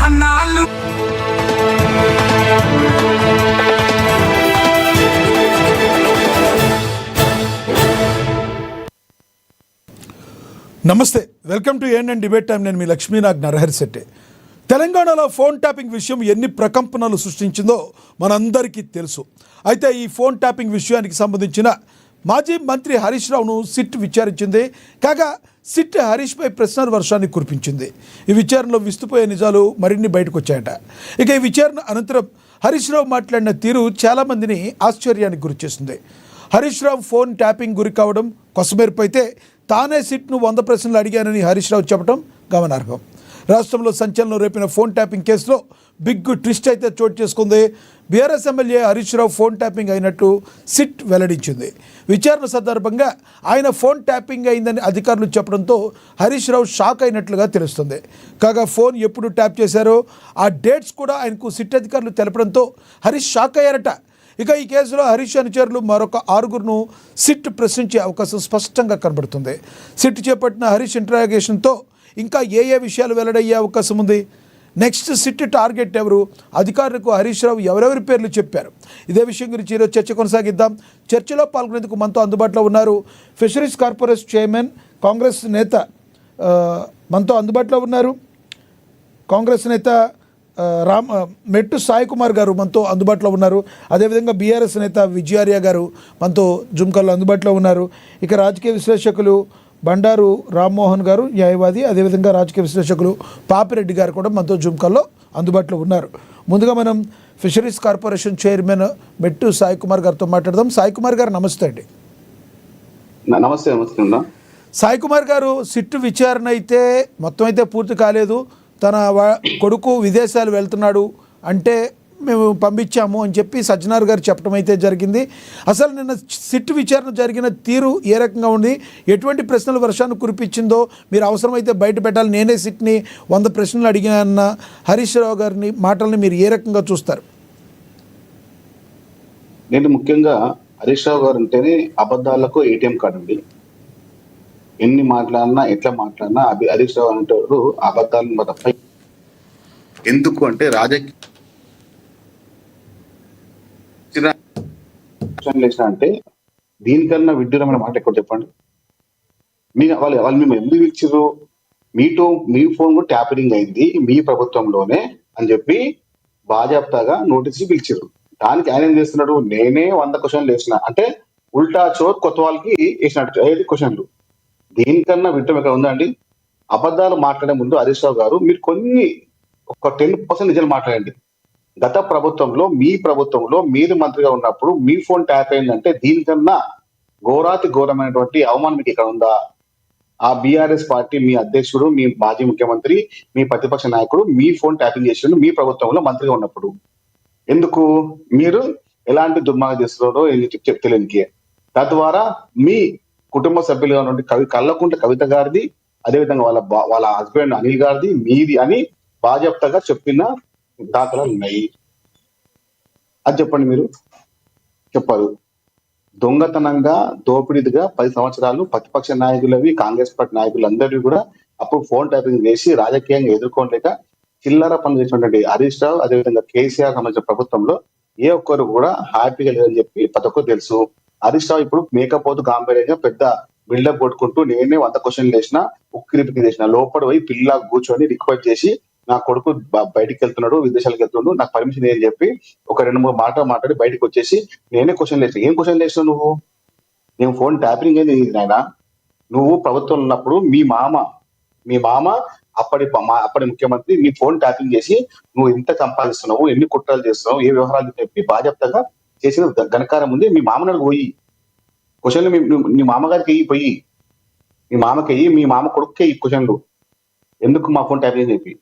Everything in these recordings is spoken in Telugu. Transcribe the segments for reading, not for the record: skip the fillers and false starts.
అన్నాళ్ళు నమస్తే, welcome to ANN debate time. నేను మీ లక్ష్మీనాగ్ నరహరిశెట్టి. తెలంగాణలో ఫోన్ ట్యాపింగ్ విషయం ఎన్ని ప్రకంపనలు సృష్టించిందో మనందరికీ తెలుసు. అయితే ఈ ఫోన్ ట్యాపింగ్ విషయానికి సంబంధించిన మాజీ మంత్రి హరీష్ రావును సిట్ విచారించింది. కాగా సిట్ హరీష్పై ప్రశ్నల వర్షాన్ని కురిపించింది. ఈ విచారణలో విస్తుపోయే నిజాలు మరిన్ని బయటకు వచ్చాయట. ఇక ఈ విచారణ అనంతరం హరీష్ రావు మాట్లాడిన తీరు చాలామందిని ఆశ్చర్యానికి గురిచేస్తుంది. హరీష్ రావు ఫోన్ ట్యాపింగ్ గురి కావడం కొసమెరుపు అయితే, తానే సిట్ను 100 ప్రశ్నలు అడిగానని హరీష్ రావు చెప్పడం గమనార్హం. రాష్ట్రంలో సంచలనం రేపిన ఫోన్ ట్యాపింగ్ కేసులో బిగ్ ట్విస్ట్ అయితే చోటు చేసుకుంది. BRS MLA Harish Rao phone tapping అయినట్టు సిట్ వెల్లడించింది. విచారణ సందర్భంగా ఆయన ఫోన్ ట్యాపింగ్ అయిందని అధికారులు చెప్పడంతో హరీష్ రావు షాక్ అయినట్లుగా తెలుస్తుంది. కాగా ఫోన్ ఎప్పుడు ట్యాప్ చేశారో ఆ డేట్స్ కూడా ఆయనకు సిట్ అధికారులు తెలపడంతో హరీష్ షాక్ అయ్యారట. ఇక ఈ కేసులో హరీష్ అనుచరులు మరొక 6గురును సిట్ ప్రశ్నించే అవకాశం స్పష్టంగా కనబడుతుంది. సిట్ చేపట్టిన హరీష్ ఇంట్రాగేషన్తో ఇంకా ఏ విషయాలు వెల్లడయ్యే అవకాశం ఉంది? నెక్స్ట్ సిట్ టార్గెట్ ఎవరు? అధికారులకు హరీష్ రావు ఎవరెవరి పేర్లు చెప్పారు? ఇదే విషయం గురించి ఈరోజు చర్చ కొనసాగిద్దాం. చర్చలో పాల్గొనేందుకు మనతో అందుబాటులో ఉన్నారు ఫిషరీస్ కార్పొరేషన్ చైర్మన్, కాంగ్రెస్ నేత మనతో అందుబాటులో ఉన్నారు. కాంగ్రెస్ నేత మెట్టు సాయి కుమార్ గారు మనతో అందుబాటులో ఉన్నారు. అదేవిధంగా బీఆర్ఎస్ నేత విజయార్య గారు మనతో జూమ్ కాల్లో అందుబాటులో ఉన్నారు. ఇక రాజకీయ విశ్లేషకులు బండారు రామ్మోహన్ గారు, న్యాయవాది, అదేవిధంగా రాజకీయ విశ్లేషకులు పాపిరెడ్డి గారు కూడా మనతో జూమ్ కాల్లో అందుబాటులో ఉన్నారు. ముందుగా మనం ఫిషరీస్ కార్పొరేషన్ చైర్మన్ మెట్టు సాయి కుమార్ గారితో మాట్లాడదాం. సాయి కుమార్ గారు నమస్తే అండి. నమస్తే. నమస్తే. సాయి కుమార్ గారు, సిట్టు విచారణ అయితే మొత్తం అయితే పూర్తి కాలేదు. తన కొడుకు విదేశాలు వెళ్తున్నాడు అంటే మేము పంపించాము అని చెప్పి సజ్జనార్ గారు చెప్పడం అయితే జరిగింది. అసలు నిన్న సిట్ విచారణ జరిగిన తీరు ఏ రకంగా ఉంది? ఎటువంటి ప్రశ్నల వర్షాన్ని కురిపించిందో మీరు అవసరమైతే బయట పెట్టాలి, నేనే సిట్ని 100 ప్రశ్నలు అడిగానన్న హరీష్ రావు గారిని మాటల్ని మీరు ఏ రకంగా చూస్తారు? నేను ముఖ్యంగా హరీష్ రావు గారు అంటేనే అబద్ధాలకు ఏటీఎం కార్డు అండి. ఎన్ని మాట్లాడినా ఎట్లా మాట్లాడినా హరీష్ రావు అంటారు అబద్ధాలను తప్ప. ఎందుకు అంటే రాజకీయ అంటే దీనికన్నా విడ్డూరమైన మాట ఎక్కడ చెప్పండి. వాళ్ళు మేము ఎందుకు ఇచ్చారు? మీ ఫోన్ కూడా ట్యాపరింగ్ అయింది మీ ప్రభుత్వంలోనే అని చెప్పి బాజాప్తాగా నోటీసు పిలిచారు. దానికి ఆయన ఏం చేస్తున్నాడు? నేనే 100 క్వశ్చన్లు వేసిన అంటే ఉల్టా చోట్ కొత్త వాళ్ళకి వేసినట్టు 5 క్వశ్చన్లు. దీనికన్నా విడ్డూరం ఎక్కడ ఉందండి? అబద్ధాలు మాట్లాడే ముందు హరీష్ రావు గారు మీరు ఒక 10% నిజాలు మాట్లాడండి. గత ప్రభుత్వంలో మీ ప్రభుత్వంలో మీరు మంత్రిగా ఉన్నప్పుడు మీ ఫోన్ ట్యాప్ అయిందంటే దీనికన్నా ఘోరమైనటువంటి అవమానం మీకు ఇక్కడ ఉందా? ఆ బీఆర్ఎస్ పార్టీ మీ అధ్యక్షుడు, మీ మాజీ ముఖ్యమంత్రి, మీ ప్రతిపక్ష నాయకుడు మీ ఫోన్ ట్యాపింగ్ చేసిండు మీ ప్రభుత్వంలో మంత్రిగా ఉన్నప్పుడు. ఎందుకు మీరు ఎలాంటి దుర్మార్గం చేస్తున్నారో తెలియనికి. తద్వారా మీ కుటుంబ సభ్యులుగా నుండి కల్వకుంట్ల కవిత గారిది, అదేవిధంగా వాళ్ళ హస్బెండ్ అనిల్ గారిది, మీది అని బాజాప్తాగా చెప్పిన దాఖలాలు ఉన్నాయి. అది చెప్పండి. మీరు చెప్పారు దొంగతనంగా దోపిడీగా 10 సంవత్సరాలు ప్రతిపక్ష నాయకులవి, కాంగ్రెస్ పార్టీ నాయకులు అందరివి కూడా అప్పుడు ఫోన్ ట్యాపింగ్ చేసి రాజకీయంగా ఎదుర్కోలేక చిల్లర పనులు చేసినటువంటి హరీష్ రావు, అదేవిధంగా కేసీఆర్ సంబంధించిన ప్రభుత్వంలో ఏ ఒక్కరు కూడా హ్యాపీగా లేదని చెప్పి ప్రతి ఒక్కరు తెలుసు. హరీష్ రావు ఇప్పుడు మేకపోతు గాంభీర్యంగా పెద్ద బిల్డప్ కొట్టుకుంటూ నేనే 100 క్వశ్చన్లు వేసిన, ఉక్కిరిపికి చేసిన, లోపల పోయి పిల్ల కూర్చొని రిక్వెస్ట్ చేసి నా కొడుకు బయటికి వెళ్తున్నాడు, విదేశాలకు వెళ్తున్నాడు, నాకు పర్మిషన్ ఏం చెప్పి ఒక 2-3 మాటలు మాట్లాడి బయటకు వచ్చేసి నేనే క్వశ్చన్లు వేసిన. ఏం క్వశ్చన్లు వేసినావు నువ్వు? నేను ఫోన్ ట్యాపింగ్ అయింది నాయన. నువ్వు ప్రభుత్వం ఉన్నప్పుడు మీ మామ అప్పటి ముఖ్యమంత్రి నీ ఫోన్ ట్యాపింగ్ చేసి నువ్వు ఎంత సంపాదిస్తున్నావు, ఎన్ని కుట్రలు చేస్తున్నావు, ఏ వ్యవహారాలు చెప్పి బాధ్యతగా చేసిన ఘనకారం ఉంది. మీ మామను పోయి క్వశ్చన్లు మీ మామగారికి పోయి మీ మామకి మీ మామ కొడుకు క్వశ్చన్లు ఎందుకు మా ఫోన్ ట్యాపింగ్ చెప్పి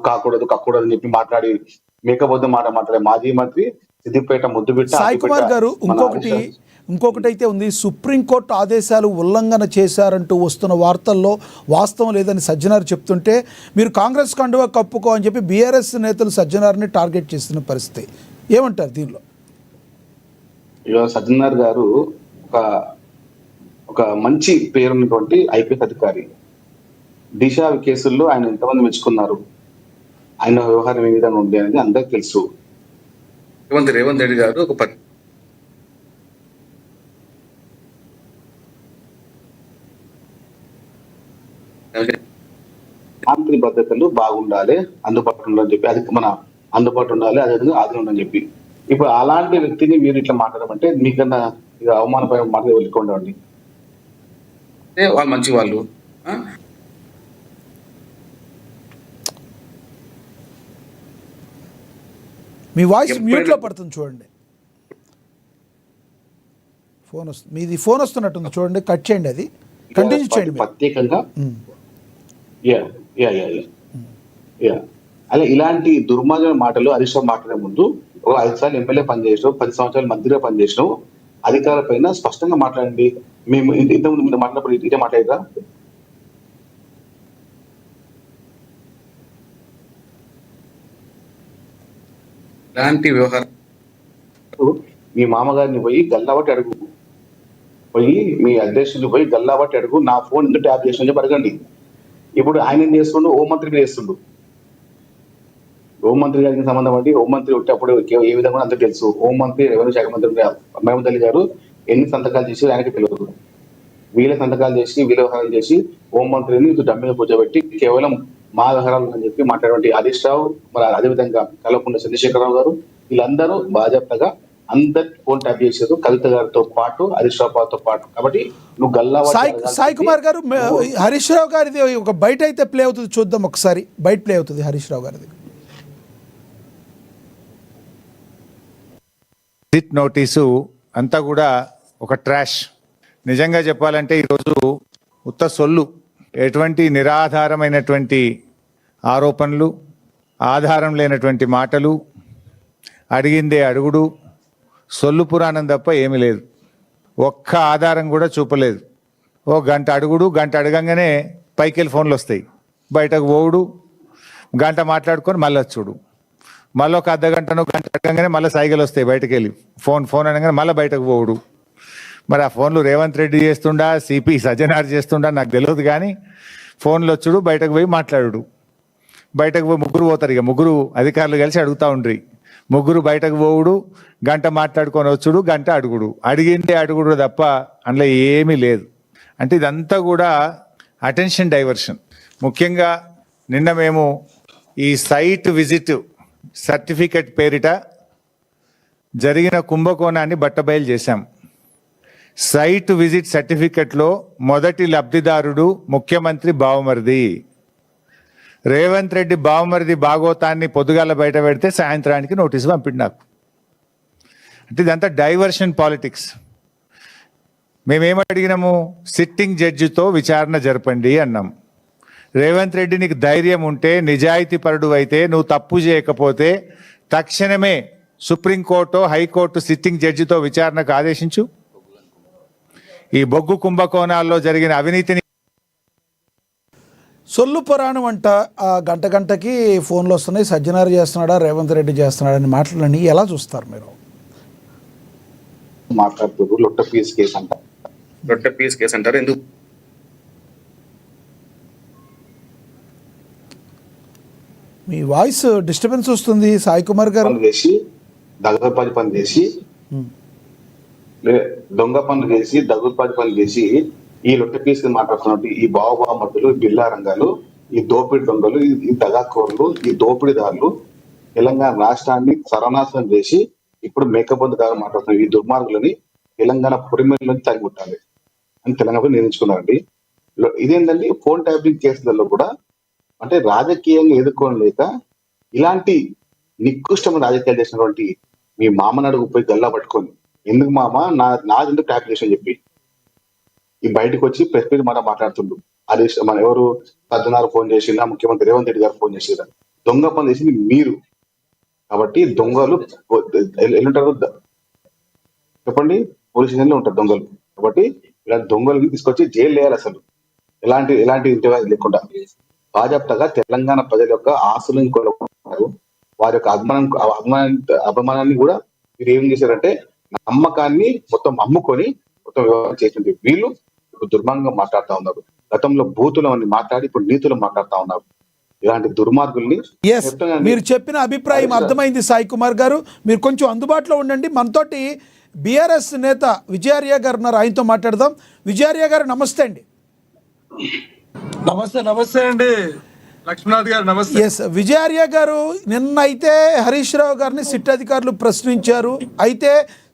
కాకూడదు అని చెప్పి మాట్లాడి మేకపోతే మాట్లాడే మాజీ మంత్రి సిద్దిపేట ముద్దుబిట్ట. సాయి కుమార్ గారు, ఇంకొకటి అయితే ఉంది. సుప్రీంకోర్టు ఆదేశాలు ఉల్లంఘన చేశారంటూ వస్తున్న వార్తల్లో వాస్తవం లేదని సజ్జనార్ చెప్తుంటే మీరు కాంగ్రెస్ కండువా కప్పుకో అని చెప్పి బీఆర్ఎస్ నేతలు సజ్జనార్ని టార్గెట్ చేస్తున్న పరిస్థితి ఏమంటారు దీనిలో? సజ్జనార్ గారు ఒక మంచి పేరున్నటువంటి ఐపీఎస్ అధికారి. దిశ కేసుల్లో ఆయన ఎంతమంది మెచ్చుకున్నారు. ఆయన వ్యవహారం ఏ విధంగా ఉంది అనేది అందరికి తెలుసు. రేవంత్ రెడ్డి గారు ఒక శాంతి భద్రతలు బాగుండాలి, అందుబాటులో ఉండాలని చెప్పి, అది మన అందుబాటు ఉండాలి, అదేవిధంగా ఆధీనం ఉండాలని చెప్పి. ఇప్పుడు అలాంటి వ్యక్తిని మీరు ఇట్లా మాట్లాడమంటే మీకన్నా ఇక అవమానపై మాట వెళ్ళిపోండి. వాళ్ళు మంచి వాళ్ళు. మీ వాయిస్ మ్యూట్లో పడుతుంది చూడండి. ఫోన్ వస్తుంది, మీది ఫోన్ వస్తున్నట్టుంది చూడండి, కట్ చేయండి, అది కంటిన్యూ చేయండి మీరు. ప్రత్యేకంగా yeah yeah yeah yeah yeah అలా ఇలాంటి దుర్మార్గమైన మాటలు హరీష్ రావు మాట్లాడే ముందు 5 సార్లు ఎమ్మెల్యే పనిచేసినావు, 10 సంవత్సరాలు మంత్రిగా పనిచేసినావు, అధికారుల పైన స్పష్టంగా మాట్లాడండి. మేము ఇంతకుముందు మీరు మాట్లాడినప్పుడు ఇదే మాట్లాడరా? ఇలాంటి వ్యవహారం మీ మామగారిని పోయి గల్లాబట్టి అడుగు, పోయి మీ అధ్యక్షుడిని పోయి గల్లాబట్టి అడుగు, నా ఫోన్ ఎందుకు ట్యాప్ చేసిన చెప్పి అడగండి. ఇప్పుడు ఆయన ఏం చేస్తుండు, హోంమంత్రి మీద చేస్తుండు. హోంమంత్రి గారికి సంబంధం అండి, హోంమంత్రి వచ్చేటప్పుడు ఏ విధంగా అందరూ తెలుసు. హోంమంత్రి రెవెన్యూ శాఖ మంత్రి మహమూద్ అలీ గారు ఎన్ని సంతకాలు చేసి ఆయనకి తెలియదు. వీళ్ళ సంతకాలు చేసి వీళ్ళ వ్యవహారం చేసి హోంమంత్రిని డమ్ మీద కూర్చోబెట్టి కేవలం మా వ్యవహారాలు అని చెప్పి మాట్లాడే హరీష్ రావు, మరి అదేవిధంగా కల్వకుంట్ల చంద్రశేఖరరావు గారు, వీళ్ళందరూ బాధ్యతగా అందరు ఫోన్ ట్యాప్ చేశారు, కవిత గారితో పాటు హరీష్ రావుతో పాటు. కాబట్టి నువ్వు గల్లా సాయి కుమార్ గారు, హరీష్ రావు గారిది ఒక బయట అయితే ప్లే అవుతుంది, చూద్దాం ఒకసారి. బయట ప్లే అవుతుంది హరీష్ రావు గారిది. విజిట్ నోటీసు అంతా కూడా ఒక ట్రాష్. నిజంగా చెప్పాలంటే ఈరోజు ఉత్త సొల్లు, ఎటువంటి నిరాధారమైనటువంటి ఆరోపణలు, ఆధారం లేనటువంటి మాటలు, అడిగిందే అడుగుడు, సొల్లు పురాణం తప్ప ఏమీ లేదు. ఒక్క ఆధారం కూడా చూపలేదు. ఓ గంట అడుగుడు, గంట అడగంగానే పైకి వెళ్ళి ఫోన్లు వస్తాయి, బయటకు పోవుడు, గంట మాట్లాడుకొని మళ్ళీ చూడు, మళ్ళీ ఒక అర్ధగంటనో గంట అడగంగానే మళ్ళీ సైకిల్ వస్తాయి, బయటకు వెళ్ళి ఫోన్ అనగానే మళ్ళీ బయటకు పోవుడు. మరి ఆ ఫోన్లు రేవంత్ రెడ్డి చేస్తుండా, సిపి సజ్జనార్ చేస్తుండా నాకు తెలియదు, కానీ ఫోన్లు వచ్చుడు, బయటకు పోయి మాట్లాడు. బయటకు పోయి ముగ్గురు పోతారు, ఇక ముగ్గురు అధికారులు కలిసి అడుగుతూ ఉండ్రి. ముగ్గురు బయటకు పోవుడు, గంట మాట్లాడుకొని వచ్చుడు, గంట అడుగుడు, అడిగిందే అడుగుడు తప్ప అందులో ఏమీ లేదు. అంటే ఇదంతా కూడా అటెన్షన్ డైవర్షన్. ముఖ్యంగా నిన్న మేము ఈ సైట్ విజిట్ సర్టిఫికెట్ పేరిట జరిగిన కుంభకోణాన్ని బట్టబయలు చేశాం. సైట్ విజిట్ సర్టిఫికెట్లో మొదటి లబ్ధిదారుడు ముఖ్యమంత్రి బావమరిది. రేవంత్ రెడ్డి బావమరిది భాగోతాన్ని పొద్దుగాల బయట పెడితే సాయంత్రానికి నోటీసు పంపిండు నాకు. అంటే ఇదంతా డైవర్షన్ పాలిటిక్స్. మేమేం అడిగినాము, సిట్టింగ్ జడ్జితో విచారణ జరపండి అన్నాం. రేవంత్ రెడ్డి నీకు ధైర్యం ఉంటే, నిజాయితీ పరుడు అయితే, నువ్వు తప్పు చేయకపోతే తక్షణమే సుప్రీంకోర్టు, హైకోర్టు సిట్టింగ్ జడ్జితో విచారణకు ఆదేశించు. ఈ బొగ్గు కుంభకోణాల్లో జరిగిన అవినీతిని, సొల్లు పురాణం అంట, ఆ గంట గంటకి ఫోన్లు వస్తున్నాయి, సజ్జనారు చేస్తున్నాడా రేవంత్ రెడ్డి చేస్తున్నాడా అని మాటలని ఎలా చూస్తారు మీరు? మాట్లాడుతున్నారు లొట్ట పీస్ కేసు అంటారు. ఎందుకు మీ వాయిస్ డిస్టర్బెన్స్ వస్తుంది సాయి కుమార్ గారు. చేసి దగ్గరపాటి పని చేసి, దొంగ పనులు చేసి, దగ్గరపాటి పనులు చేసి, ఈ లొట్ట పీస్ మాట్లాడుతున్నట్టు ఈ బావబామతులు, బిల్లా రంగాలు, ఈ దోపిడి దొంగలు, ఈ దగాకోర్లు, ఈ దోపిడీదారులు తెలంగాణ రాష్ట్రాన్ని సర్వనాశనం చేసి ఇప్పుడు మేకబంధు దాకా మాట్లాడుతున్నారు. ఈ దుర్మార్గులని తెలంగాణ పొరిమేళ్ళని తరిముట్టాలి అని తెలంగాణ నిర్ణయించుకున్నారండి. ఇదేంటండి, ఫోన్ ట్యాపింగ్ కేసులలో కూడా అంటే రాజకీయంగా ఎదుర్కోలేక ఇలాంటి నికృష్టమైన రాజకీయాలు చేసినటువంటి మీ మామని అడుగు గల్లా పట్టుకొని, ఎందుకు మామ నాది ఎందుకు ట్యాప్ చేసి చెప్పి ఈ బయటకు వచ్చి ప్రెస్ మీట్ మాట మాట్లాడుతుండు. అది మన ఎవరు సజ్జనారు ఫోన్ చేసినా, ముఖ్యమంత్రి రేవంత్ రెడ్డి గారు ఫోన్ చేసిరా, దొంగ పని చేసింది మీరు. కాబట్టి దొంగలు ఎల్లుంటారు చెప్పండి, పోలీస్ స్టేషన్లో ఉంటారు దొంగలు. కాబట్టి ఇలాంటి దొంగలను తీసుకొచ్చి జైలు వేయాలి. అసలు ఎలాంటి ఇంటివా లేకుండా బాధ్యతగా తెలంగాణ ప్రజల యొక్క ఆస్తులను కోల్పోతున్నారు. వారి యొక్క అభిమానాన్ని కూడా మీరు ఏం చేశారంటే నమ్మకాన్ని మొత్తం అమ్ముకొని మొత్తం వ్యవహారం చేసింది. వీళ్ళు ఇప్పుడు దుర్మార్గంగా మాట్లాడుతూ ఉన్నారు. గతంలో బూతులు అని మాట్లాడి ఇప్పుడు నీతులు మాట్లాడుతూ ఉన్నారు. ఇలాంటి దుర్మార్గుల్ని ఎస్, చెప్తాను. మీరు చెప్పిన అభిప్రాయం అర్థమైంది సాయి కుమార్ గారు. మీరు కొంచెం అందుబాటులో ఉండండి. మనతోటి బీఆర్ఎస్ నేత విజయార్య గారు ఉన్నారు, ఆయనతో మాట్లాడదాం. విజయార్య గారు నమస్తే అండి. నమస్తే అండి లక్ష్మీనాథ్ గారు, నమస్తే. ఎస్, విజయార్య గారు, నిన్న అయితే హరీష్ రావు గారిని సిట్ అధికారులు ప్రశ్నించారు. అయితే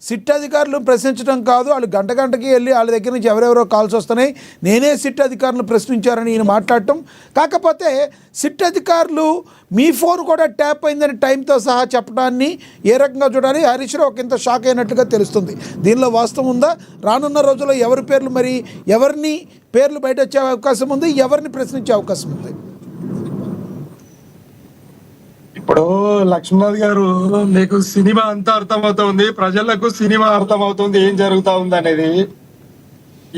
సిట్ అధికారులు ప్రశ్నించడం కాదు, వాళ్ళు గంటకి వెళ్ళి వాళ్ళ దగ్గర నుంచి ఎవరెవరో కాల్స్ వస్తున్నాయి, నేనే సిట్ అధికారులను ప్రశ్నించారని ఈయన మాట్లాడటం. కాకపోతే సిట్ అధికారులు మీ ఫోన్ కూడా ట్యాప్ అయిందని టైంతో సహా చెప్పడాన్ని ఏ రకంగా చూడాలి? హరీష్ రావు ఇంత షాక్ అయినట్టుగా తెలుస్తుంది. దీనిలో వాస్తవం ఉందా? రానున్న రోజుల్లో ఎవరి పేర్లు, మరి ఎవరిని పేర్లు బయట వచ్చే అవకాశం ఉంది, ఎవరిని ప్రశ్నించే అవకాశం ఉంది? ఇప్పుడు లక్ష్మీనాథ్ గారు, మీకు సినిమా అంతా అర్థమవుతుంది, ప్రజలకు సినిమా అర్థమవుతుంది ఏం జరుగుతా ఉంది అనేది.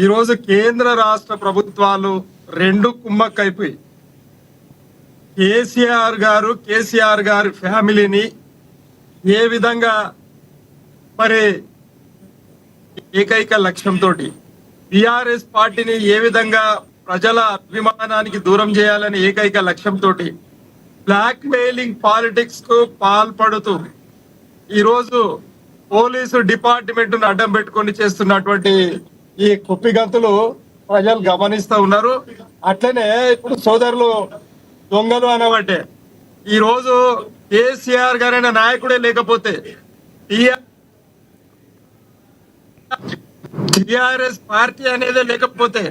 ఈరోజు కేంద్ర రాష్ట్ర ప్రభుత్వాలు రెండు కుమ్మక్కైపోయి కేసీఆర్ గారి ఫ్యామిలీని ఏ విధంగా మరి ఏకైక లక్ష్యంతో టిఆర్ఎస్ పార్టీని ఏ విధంగా ప్రజల అభిమానానికి దూరం చేయాలని ఏకైక లక్ష్యంతో బ్లాక్ మెయిలింగ్ పాలిటిక్స్ కు పాల్పడుతూ ఈరోజు పోలీసు డిపార్ట్మెంట్ ను అడ్డం పెట్టుకొని చేస్తున్నటువంటి ఈ కుప్పిగంతులు ప్రజలు గమనిస్తూ ఉన్నారు. అట్లనే ఇప్పుడు సోదరులు దొంగలు అనబట్టే ఈరోజు కేసీఆర్ గారైన నాయకుడే లేకపోతే టిఆర్ఎస్ పార్టీ అనేది లేకపోతే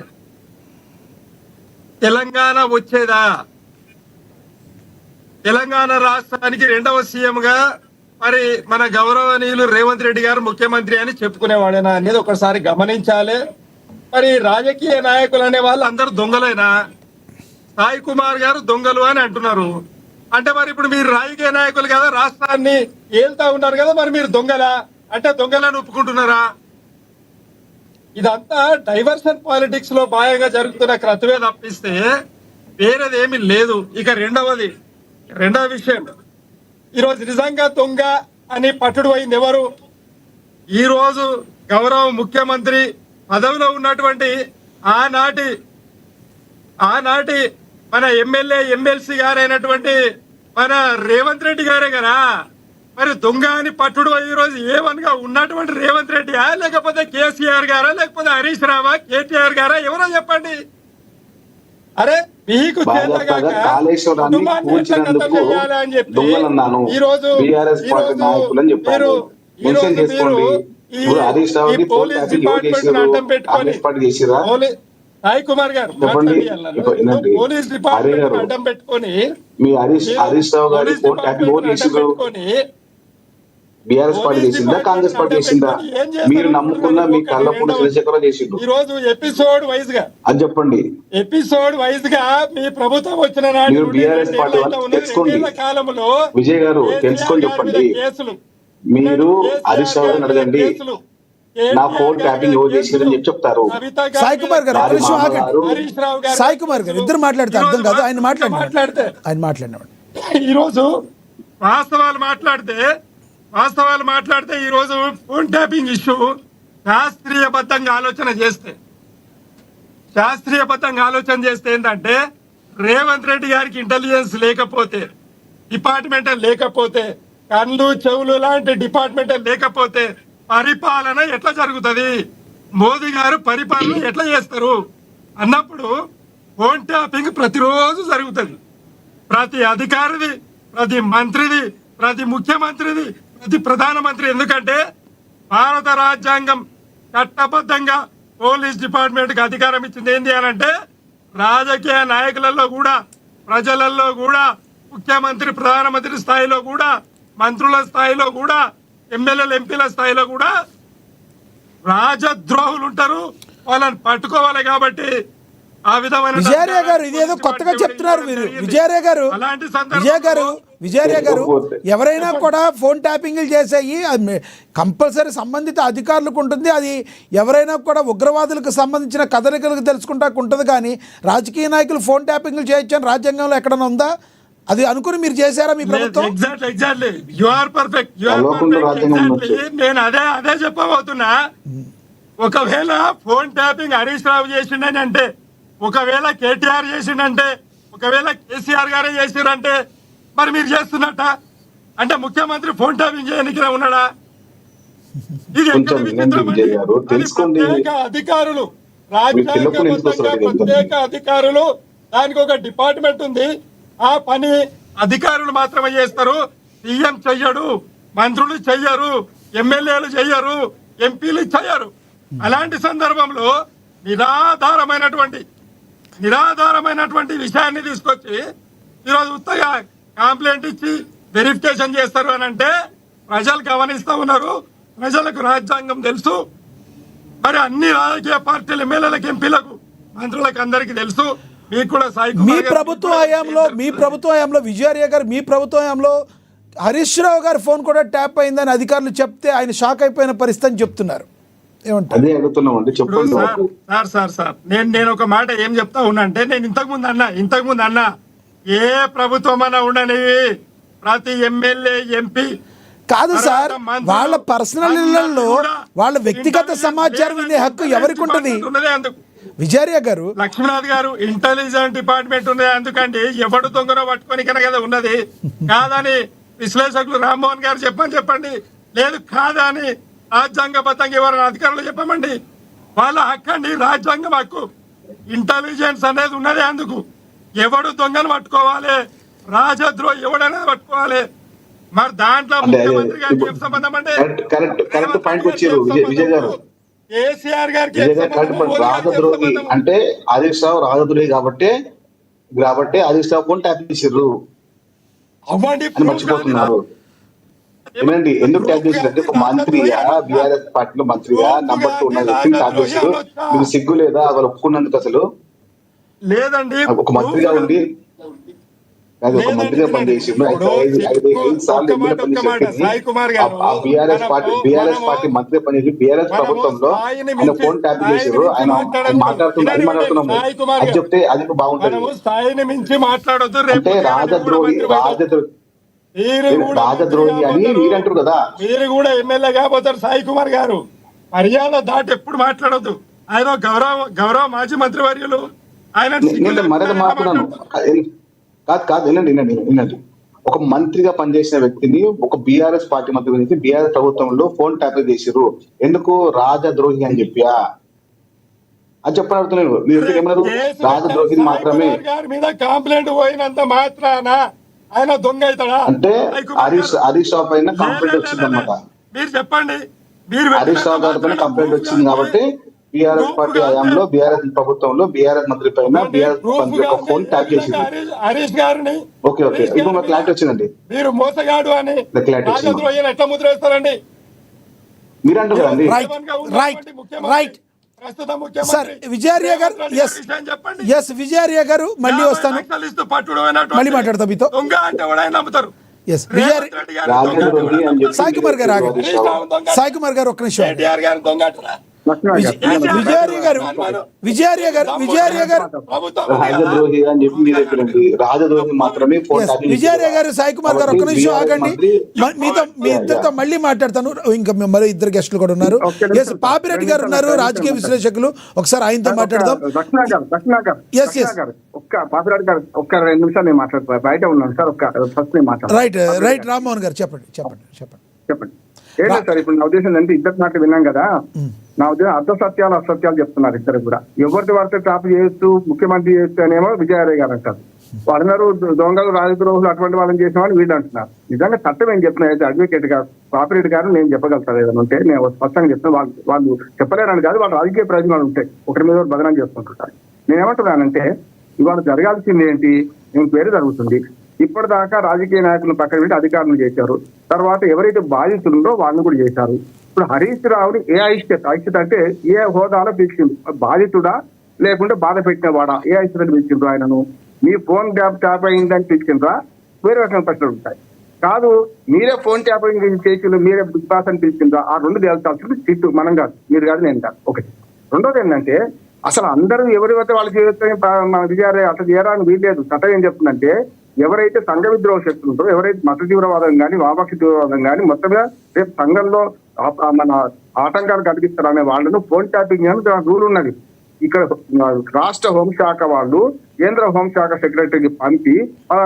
తెలంగాణ వచ్చేదా? తెలంగాణ రాష్ట్రానికి రెండవ సీఎం గా మరి మన గౌరవనీయులు రేవంత్ రెడ్డి గారు ముఖ్యమంత్రి అని చెప్పుకునేవాడేనా అనేది ఒకసారి గమనించాలి. మరి రాజకీయ నాయకులు అనే వాళ్ళు అందరూ దొంగలేనా? సాయి కుమార్ గారు దొంగలు అని అంటున్నారు అంటే మరి ఇప్పుడు మీరు రాజకీయ నాయకులు కదా, రాష్ట్రాన్ని ఏళ్తా ఉన్నారు కదా, మరి మీరు దొంగలా అంటే దొంగలని ఒప్పుకుంటున్నారా? ఇదంతా డైవర్షన్ పాలిటిక్స్ లో భాగంగా జరుగుతున్న క్రతువే తప్పిస్తే వేరేది ఏమీ లేదు. ఇక రెండవ విషయం, ఈరోజు నిజంగా దొంగ అని పట్టుడు అయింది ఎవరు? ఈరోజు గౌరవ ముఖ్యమంత్రి పదవిలో ఉన్నటువంటి ఆనాటి మన ఎమ్మెల్సీ గారైనటువంటి మన రేవంత్ రెడ్డి గారే కదా. మరి దొంగ అని పట్టుడు ఈ రోజు ఏవన్గా ఉన్నటువంటి రేవంత్ రెడ్డియా, లేకపోతే కేసీఆర్ గారా, లేకపోతే హరీష్ రావా, కేటీఆర్ గారా, ఎవరో చెప్పండి. అరే మీకు కాళేశ్వరాన్ని కూల్చినందుకు దొంగలన్నాను, బీఆర్ఎస్ పార్టీ నాయకులని చెప్పారు. మెన్షన్ చేసుకోండి. ఇప్పుడు హరీష్ రావుని ఫోన్ ట్యాపింగ్ ఎవరు చేసిర్రు? కాంగ్రెస్ పార్టీ చేసిరా? సాయి కుమార్ గారు చెప్పండి. పోలీస్ డిపార్ట్మెంట్ అడ్డం పెట్టుకొని మీ హరీష్ రావు గారి ఫోన్ ట్యాపింగ్ ఎవరు చేసిర్రు? బీఆర్ఎస్ పార్టీ చేసిందా, కాంగ్రెస్ పార్టీ చేసిందా? మీరు నమ్ముకున్న మీ కళ్ళపూడి చంద్రశేఖరరావు చేసిండు. ఈ రోజు ఎపిసోడ్ వైజ్ గా అది చెప్పండి. ఎపిసోడ్ వైజ్ గా మీ ప్రభుత్వం వచ్చిన మీరు బీఆర్ఎస్ పార్టీ తెలుసుకోండి. కాలంలో విజయ్ గారు తెలుసుకొని చెప్పండి. మీరు హరీష్ రావు గారిని అడగండి, నా ఫోన్ ట్యాపింగ్ ఎవరు చేసిందని చెప్పి చెప్తారు. సాయి కుమార్ గారు సాయి కుమార్ గారు ఇద్దరు మాట్లాడితే అర్థం కాదు. ఆయన మాట్లాడినాడు. ఈరోజు వాస్తవాలు మాట్లాడితే ఈరోజు ఫోన్ ట్యాపింగ్ ఇష్యూ శాస్త్రీయబద్ధంగా ఆలోచన చేస్తే ఏంటంటే రేవంత్ రెడ్డి గారికి ఇంటెలిజెన్స్ లేకపోతే, డిపార్ట్మెంట్ లేకపోతే, కళ్ళు చెవులు లాంటి డిపార్ట్మెంట్ లేకపోతే పరిపాలన ఎట్లా జరుగుతుంది? మోదీ గారు పరిపాలన ఎట్లా చేస్తారు అన్నప్పుడు ఫోన్ ట్యాపింగ్ ప్రతిరోజు జరుగుతుంది. ప్రతి అధికారిది, ప్రతి మంత్రిది, ప్రతి ముఖ్యమంత్రిది, ప్రతి ప్రధానమంత్రి. ఎందుకంటే భారత రాజ్యాంగం చట్టబద్ధంగా పోలీస్ డిపార్ట్మెంట్ కి అధికారం ఇచ్చింది. ఏంటి అనంటే రాజకీయ నాయకులలో కూడా, ప్రజలలో కూడా, ముఖ్యమంత్రి ప్రధానమంత్రి స్థాయిలో కూడా, మంత్రుల స్థాయిలో కూడా, ఎమ్మెల్యేల ఎంపీల స్థాయిలో కూడా రాజద్రోహులు ఉంటారు. వాళ్ళని పట్టుకోవాలి. కాబట్టి ఆ విధమైన విజయార్య గారు ఇదేదో కొత్తగా చెప్తున్నారు మీరు. విజయార్య గారు ఎవరైనా కూడా ఫోన్ ట్యాపింగ్లు చేసాయి కంపల్సరీ సంబంధిత అధికారులకు ఉంటుంది. అది ఎవరైనా కూడా ఉగ్రవాదులకు సంబంధించిన కదలికలకు తెలుసుకుంటాకు ఉంటుంది. కానీ రాజకీయ నాయకులు ఫోన్ ట్యాపింగ్లు చేయొచ్చని రాజ్యాంగంలో ఎక్కడైనా ఉందా? అది అనుకుని మీరు చేశారా మీ ప్రభుత్వం? Exactly you are perfect. నేను అదే చెప్పబోతున్నా. ఒకవేళ ఫోన్ ట్యాపింగ్ హరీష్ రావు చేసిండని అంటే, ఒకవేళ కేటీఆర్ చేసిండంటే, ఒకవేళ కేసీఆర్ గారే చేసిరంటే మరి మీరు చేస్తున్నట్ట అంటే ముఖ్యమంత్రి ఫోన్ ట్యాపింగ్ చేయడానికి ఉన్నాడా? ఇది కొంచెం వినండి విజయ్ గారు, తెలుసుకోండి. ప్రత్యేక అధికారులు, రాజ్యాంగబద్ధంగా ప్రత్యేక అధికారులు, దానికి ఒక డిపార్ట్మెంట్ ఉంది. ఆ పని అధికారులు మాత్రమే చేస్తారు. సీఎం చెయ్యడు, మంత్రులు చెయ్యరు, ఎమ్మెల్యేలు చెయ్యరు, ఎంపీలు చెయ్యరు. అలాంటి సందర్భంలో నిరాధారమైనటువంటి విషయాన్ని తీసుకొచ్చి ఈరోజు ఉత్తగా కంప్లైంట్ ఇచ్చి వెరిఫికేషన్ చేస్తారు అని అంటే ప్రజలు గమనిస్తూ ఉన్నారు. ప్రజలకు రాజ్యాంగం తెలుసు. మరి అన్ని రాజకీయ పార్టీల ఎమ్మెల్యేలకు, ఎంపీలకు, మంత్రులకు అందరికీ తెలుసు. మీకు కూడా మీ ప్రభుత్వ హయాంలో విజయార్య గారు, మీ ప్రభుత్వ హయాంలో హరీష్ రావు గారి ఫోన్ కూడా ట్యాప్ అయిందని అధికారులు చెప్తే ఆయన షాక్ అయిపోయిన పరిస్థితి అని చెప్తున్నారు. ఏమంటారు? అదే అడుగుతున్నామండి, చెప్పండి. సార్ నేను ఒక మాట ఏం చెప్తా ఉన్నా అంటే, నేను ఇంతకు ముందు అన్నా ఏ ప్రభుత్వం అన్నా ఉండని ప్రతి ఎమ్మెల్యే, ఎంపీ కాదు సార్, వాళ్ళ పర్సనల్ ఇళ్లలో వాళ్ళ వ్యక్తిగత సమాచారం వినే హక్కు ఎవరికి ఉంటుంది? విజయార్య గారు, లక్ష్మీనాథ్ గారు, ఇంటెలిజెన్స్ డిపార్ట్మెంట్ ఉన్నది. అందుకండి ఎవడు దొంగనో పట్టుకొని కనుక కదా ఉన్నది. కాదని విశ్లేషకులు రామ్మోహన్ గారు చెప్పండి. లేదు కాదని రాజ్యాంగబద్ధంగా ఎవరైనా అధికారులు చెప్పమండి. వాళ్ళ హక్కు అండి, రాజ్యాంగం హక్కు. ఇంటెలిజెన్స్ అనేది ఉన్నది. అందుకు ఎవడు దొంగను పట్టుకోవాలి, రాజద్రోహి ఎవడనేది పట్టుకోవాలి. మరి దాంట్లో ముఖ్యమంత్రి గారికి ఏం సంబంధం అండి? కరెక్ట్ పాయింట్ వచ్చారు విజయ్ గారు. కేసీఆర్ గారికి రాజద్రోహి అంటే హరీష్ రావు రాజద్రోహి కాబట్టి హరీష్ రావు ఫోన్ ట్యాప్ చేసిర్రు అవ్వండి అని మర్చిపోతున్నారు. ఏమండి, ఎందుకు ట్యాప్ చేసిరంటే ఒక మంత్రిగా, బీఆర్ఎస్ పార్టీలో మంత్రిగా నంబర్ 2 ఉన్న వ్యక్తిని ట్యాప్ చేసారు. మీకు సిగ్గు లేదా వాళ్ళు ఒప్పుకున్నందుకు? అసలు లేదండి. ఒక మంత్రిగా ఉండి ఒక మంత్రిగా పనిచేసిండు. 5 సార్లు ఎమ్మెల్యే పనిచేసి బీఆర్ఎస్ పార్టీ మంత్రిగా పనిచేసి బీఆర్ఎస్ ప్రభుత్వంలో ఆయన ఫోన్ ట్యాప్ చేసారు. ఆయన మాట్లాడుతున్నాము అది చెప్తే అది బాగుంటుంది. స్థాయిని మించి మాట్లాడొద్దు. అంటే రాజద్రోహి అని మీరు అంటారు కదా. మీరు కూడా ఎమ్మెల్యే కాబోతారు సాయి కుమార్ గారు. మర్యాద దాటి ఎప్పుడు మాట్లాడొద్దు. ఆయన గౌరవ మాజీ మంత్రి వర్యులు. ఆయన మర్యాద మాట్లాడుతున్నాను కాదు. వినండి. ఒక మంత్రిగా పనిచేసిన వ్యక్తిని ఒక బీఆర్ఎస్ పార్టీ మంత్రి గురించి బీఆర్ఎస్ ప్రభుత్వంలో ఫోన్ ట్యాప్ చేసారు. ఎందుకు? రాజద్రోహి అని చెప్పా అని చెప్పాడుతున్నాను. మీరు ఎందుకు ఏమన్నారు? రాజద్రోహి మాత్రమే మీద కంప్లైంట్ పోయినంత మాత్రాన ఆయన దొంగ అవుతాడా? అంటే హరీష్ రావు పైన కంప్లైంట్ వచ్చింది అనమాట. మీరు చెప్పండి. హరీష్ రావు గారి పైన కంప్లైంట్ వచ్చింది కాబట్టి బీఆర్ఎస్ పార్టీ హయాంలో బీఆర్ఎస్ ప్రభుత్వంలో బీఆర్ఎస్ మంత్రి పైన బీఆర్ఎస్ మంత్రి ఒక ఫోన్ ట్యాప్ చేసింది. హరీష్ గారిని ఓకే ఇప్పుడు మాకు క్లారిటీ వచ్చిందండి. మీరు మోసగాడు అని ఎట్లా ముద్ర వేస్తారండి? మీరు అంటారు కదండి. Right sir. విజయార్య గారు, ఎస్ విజయార్య గారు, మళ్ళీ వస్తాను, మళ్ళీ మాట్లాడతాం మీతో. సాయి కుమార్ గారు ఆగండి. సాయి కుమార్ గారు ఒక్క నిమిషం. విజయార్య గారు రాజద్రోహి అని చెప్పి మీరు చెప్పండి. రాజద్రోహి మాత్రమే విజయార్య గారు, సాయి కుమార్ గారు ఒక్క నిమిషం ఆగండి. మీ ఇద్దరితో మళ్ళీ మాట్లాడతాను. ఇంకా మరి 2 గెస్టులు కూడా ఉన్నారు. ఎస్ పాపిరెడ్డి గారు ఉన్నారు, రాజకీయ విశ్లేషకులు. ఒకసారి ఆయనతో మాట్లాడదాం. పాపిరెడ్డి గారు ఒక్క 2 నిమిషాలు నేను మాట్లాడతాను. బయట ఉన్నాను సార్. ఫస్ట్ నేను మాట్లాడతాను. రైట్ రామ్మోహన్ గారు చెప్పండి. ఏంటో సార్, ఇప్పుడు నా ఉద్దేశం అంటే ఇద్దరు మాటలు విన్నాం కదా. నా ఉద్దేశం అసత్యాలు చెప్తున్నారు ఇద్దరు కూడా. ఎవరిది వారితో ట్రాప్ చేయొచ్చు, ముఖ్యమంత్రి చేయొచ్చు అనేమో విజయార్య గారు అంటారు. వాళ్ళందరూ దొంగలు, రాజద్రోహులు అటువంటి వాళ్ళని చేసిన వాళ్ళు వీళ్ళు అంటున్నారు. నిజంగా చట్టం ఏం చెప్తున్నా అయితే అడ్వకేట్ గారు, పాపిరెడ్డి గారు నేను చెప్పగలుగుతాను ఏదైనా ఉంటే. నేను స్పష్టంగా చెప్తాను. వాళ్ళు చెప్పలేరని కాదు, వాళ్ళు రాజకీయ ప్రయోజనాలు ఉంటాయి, ఒకరి మీద బదనం చేసుకుంటుంటారు. నేనేమంటున్నానంటే ఇవాళ జరగాల్సింది ఏంటి? ఎంక్వైరీ జరుగుతుంది. ఇప్పటిదాకా రాజకీయ నాయకులను పక్కన పెట్టి అధికారులు చేశారు. తర్వాత ఎవరైతే బాధితులుందో వాళ్ళని కూడా చేశారు. ఇప్పుడు హరీష్ రావుని ఏ ఐక్యత అంటే ఏ హోదాలో పిలిచిండు? బాధితుడా లేకుంటే బాధ పెట్టిన వాడా? ఏ ఐక్యతను పిలిచిండ్రు ఆయనను? మీ ఫోన్ ట్యాప్ అయిందని పిలిచిండ్రా? వేరే రకమైన ప్రశ్నలు ఉంటాయి. కాదు, మీరే ఫోన్ ట్యాప్ చేసిండ్రు, మీరే బిగ్ బాస్ అని పిలిచిండ్రా? ఆ 2 తేల్చాల్సింది చిట్టు, మనం కాదు, మీరు కాదు, నేను కాదు. ఒకటి. రెండోది ఏంటంటే అసలు అందరూ ఎవరైతే వాళ్ళు చేయొచ్చని విజయార్య అట్లా చేయడానికి వీల్లేదు. చట్టం ఏం చెప్తుందంటే ఎవరైతే సంఘ విద్రోహ శక్తులు ఉంటారో, ఎవరైతే మత తీవ్రవాదం కానీ వామపక్ష తీవ్రవాదం కానీ మొత్తమే రేపు సంఘంలో మన ఆటంకాలు కలిగిస్తారు అనే వాళ్ళను ఫోన్ ట్యాపింగ్ అని రూల్ ఉన్నది. ఇక్కడ రాష్ట్ర హోంశాఖ వాళ్ళు కేంద్ర హోంశాఖ సెక్రటరీకి పంపి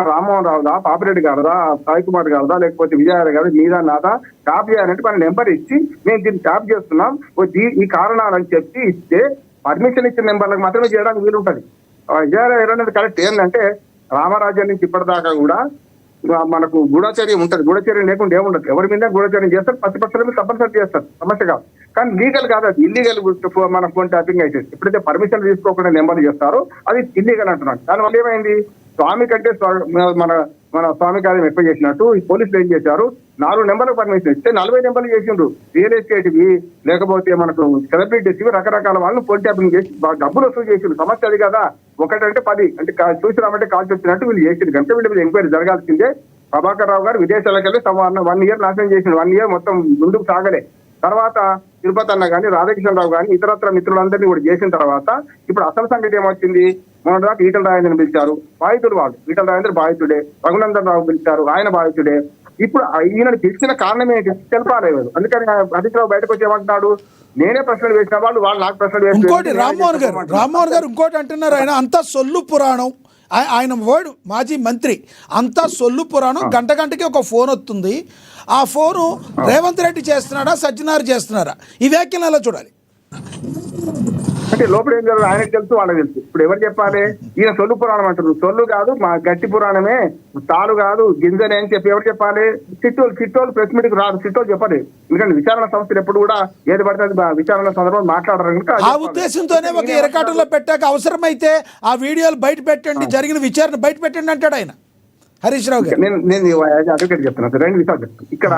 రామ్మోహన్ రావుదా, పాపిరెడ్డి గారుదా, సాయి కుమార్ గారుదా, లేకపోతే విజయారెడ్డి గారు మీదా నాదా ట్యాప్ చేయాలంటే మన నెంబర్ ఇచ్చి మేము దీన్ని ట్యాప్ చేస్తున్నాం ఈ కారణాలని చెప్పి ఇస్తే పర్మిషన్ ఇచ్చిన నెంబర్లకు మాత్రమే చేయడానికి వీలుంటది. విజయారెడ్డి అనేది కరెక్ట్. ఏంటంటే రామరాజ్యం నుంచి ఇప్పటిదాకా కూడా మనకు గూఢచర్యం ఉంటది. గూఢచర్యం లేకుండా ఏముండదు. ఎవరి మీద గూఢచర్యం చేస్తారు, ప్రతిపక్షాల మీద తప్పనిసరి చేస్తారు, సమస్య కాదు. కానీ లీగల్ కాదు, అది ఇల్లీగల్. మన ఫోన్ ట్యాపింగ్ అయితే ఎప్పుడైతే పర్మిషన్ తీసుకోకుండా నెంబర్లు చేస్తారో అది ఇల్లీగల్ అంటున్నాడు. దానివల్ల ఏమైంది, స్వామి కంటే మన స్వామి కార్యం ఎక్కువ చేసినట్టు ఈ పోలీసులు ఏం చేశారు, 4 నెంబర్లకు పర్మిషన్ ఇస్తే 40 నెంబర్లు చేసిండ్రు. రియల్ ఎస్టేట్వి లేకపోతే మనకు సెలబ్రిటీస్ రకరకాల వాళ్ళని ఫోన్ ట్యాపింగ్ చేసి డబ్బులు వసూలు చేసిండ్రు. సమస్య అది కదా. 1 అంటే 10 అంటే చూసి రామంటే కాల్చి వచ్చినట్టు వీళ్ళు చేసిండ్రు. కనుక వీళ్ళ మీద ఎంక్వైరీ జరగాల్సిందే. ప్రభాకర్ రావు గారు విదేశాలకు వెళ్ళి 1 ఇయర్ నాశనం చేసిండు. 1 ఇయర్ మొత్తం ముందుకు సాగలే. తర్వాత తిరుపతి అన్న కానీ, రాధాకృష్ణరావు కానీ, ఇతరత్ర మిత్రులందరినీ కూడా చేసిన తర్వాత ఇప్పుడు అసలు సంగతి ఏమొచ్చింది, మొన్న దాకా ఈటల రాజేంద్రని పిలిచారు, బాధితుడు వాళ్ళు. ఈటల రాజేంద్ర బాధితుడే, రఘునందన్ రావు పిలిచారు, ఆయన బాధితుడే. ఇప్పుడు ఈయనను పిలిచిన కారణం ఏంటి తెలపాలేదు. అందుకని హరీష్ రావు బయటకు వచ్చి ఏమంటున్నాడు, నేనే ప్రశ్నలు వేసిన వాళ్ళు నాకు ప్రశ్నలు ఇంకోటి రామ్మోహన్ గారు ఇంకోటి అంటున్నారు, ఆయన అంతా సొల్లు పురాణం. ఆయన వర్డ్ మాజీ మంత్రి, అంతా సొల్లు పురాణం. గంటకి ఒక ఫోన్ వస్తుంది. ఆ ఫోను రేవంత్ రెడ్డి చేస్తున్నాడా, సజ్జనార్ చేస్తున్నారా? ఈ వ్యాఖ్యలు ఎలా చూడాలి? అంటే లోపల ఏం జరుగుతుంది ఆయనకు తెలుసు, వాళ్ళకి తెలుసు. ఇప్పుడు ఎవరు చెప్పాలి, ఈయన సొల్లు పురాణం అంటారు. సొల్లు కాదు, మా గట్టి పురాణమే, తాలు కాదు, గింజనే అని చెప్పి ఎవరు చెప్పాలి? చిట్టోలు ప్రెస్ మీట్ రాదు, చిట్టోలు చెప్పలేదు. ఎందుకంటే విచారణ సంస్థలు ఎప్పుడు కూడా ఏది పడితే విచారణ సందర్భంలో మాట్లాడరు కనుక ఆ ఉద్దేశంతోనే ఒక ఇరకాటంలో పెట్టాక అవసరమైతే ఆ వీడియోలు బయట పెట్టండి, జరిగిన విచారణ బయట పెట్టండి అంటాడు ఆయన, హరీష్ రావు గారు. నేను అడ్వకేట్ చెప్తున్నా, 2 విషయాలు చెప్తాను. ఇక్కడ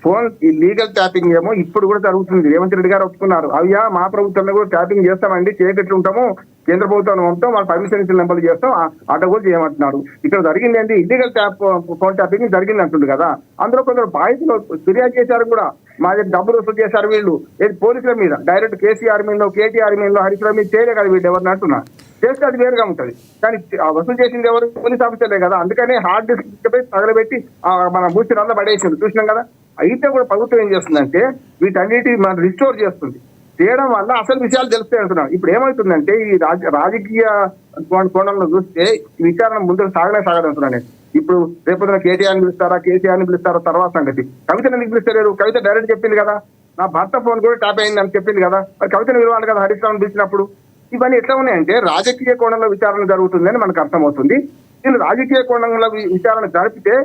ఫోన్ ఈ లీగల్ ట్యాపింగ్ ఏమో ఇప్పుడు కూడా జరుగుతుంది. రేవంత్ రెడ్డి గారు ఒప్పుకున్నారు, అయ్యా మా ప్రభుత్వంలో కూడా ట్యాపింగ్ చేస్తామండి, చేయకట్లు ఉంటాము, కేంద్ర ప్రభుత్వం ఉంటాం, వాళ్ళు పర్మిషన్ ఇచ్చిన నెంబర్లు చేస్తాం, అడ్డగోలు చేయమంటున్నారు. ఇక్కడ జరిగింది ఏంటి, ఇల్లీగల్ ఫోన్ ట్యాపింగ్ జరిగింది అంటుంది కదా. అందులో కొందరు బాధితులు ఫిర్యాదు చేశారు కూడా, మా దగ్గర డబ్బులు వసూలు చేశారు వీళ్ళు. ఏది పోలీసుల మీద డైరెక్ట్ కేసీఆర్ మీద, కేటీఆర్ మీద, హరీష్ రావు మీద చేయలే కదా వీళ్ళు ఎవరిని అంటున్నారు. చేస్తే అది వేరుగా ఉంటది. కానీ వసూలు చేసింది ఎవరు, పోలీస్ ఆఫీసర్లే కదా. అందుకనే హార్డ్ డిస్క్ తగలబెట్టి మన బూస్టర్ బడేసింది, చూసినాం కదా. అయితే కూడా ప్రభుత్వం ఏం చేస్తుందంటే వీటన్నిటి మనం రిస్టోర్ చేస్తుంది. చేయడం వల్ల అసలు విషయాలు తెలుస్తాయి అంటున్నాం. ఇప్పుడు ఏమవుతుందంటే ఈ రాజకీయ కోణంలో చూస్తే ఈ విచారణ ముందుకు సాగదంటున్నాను నేను. ఇప్పుడు రేపొద్దున కేటీఆర్ని పిలుస్తారా, కేసీఆర్ని పిలుస్తారా తర్వాత సంగతి. కవితను ఎందుకు పిలుస్తలేరు? కవిత డైరెక్ట్ చెప్పింది కదా, నా భర్త ఫోన్ కూడా ట్యాప్ అయింది అని చెప్పింది కదా. మరి కవితను పిలవాలి కదా హరీష్ రావుని పిలిచినప్పుడు. ఇవన్నీ ఎట్లా ఉన్నాయంటే రాజకీయ కోణంలో విచారణ జరుగుతుందని మనకు అర్థమవుతుంది. వీళ్ళు రాజకీయ కోణంలో విచారణ జరిపితే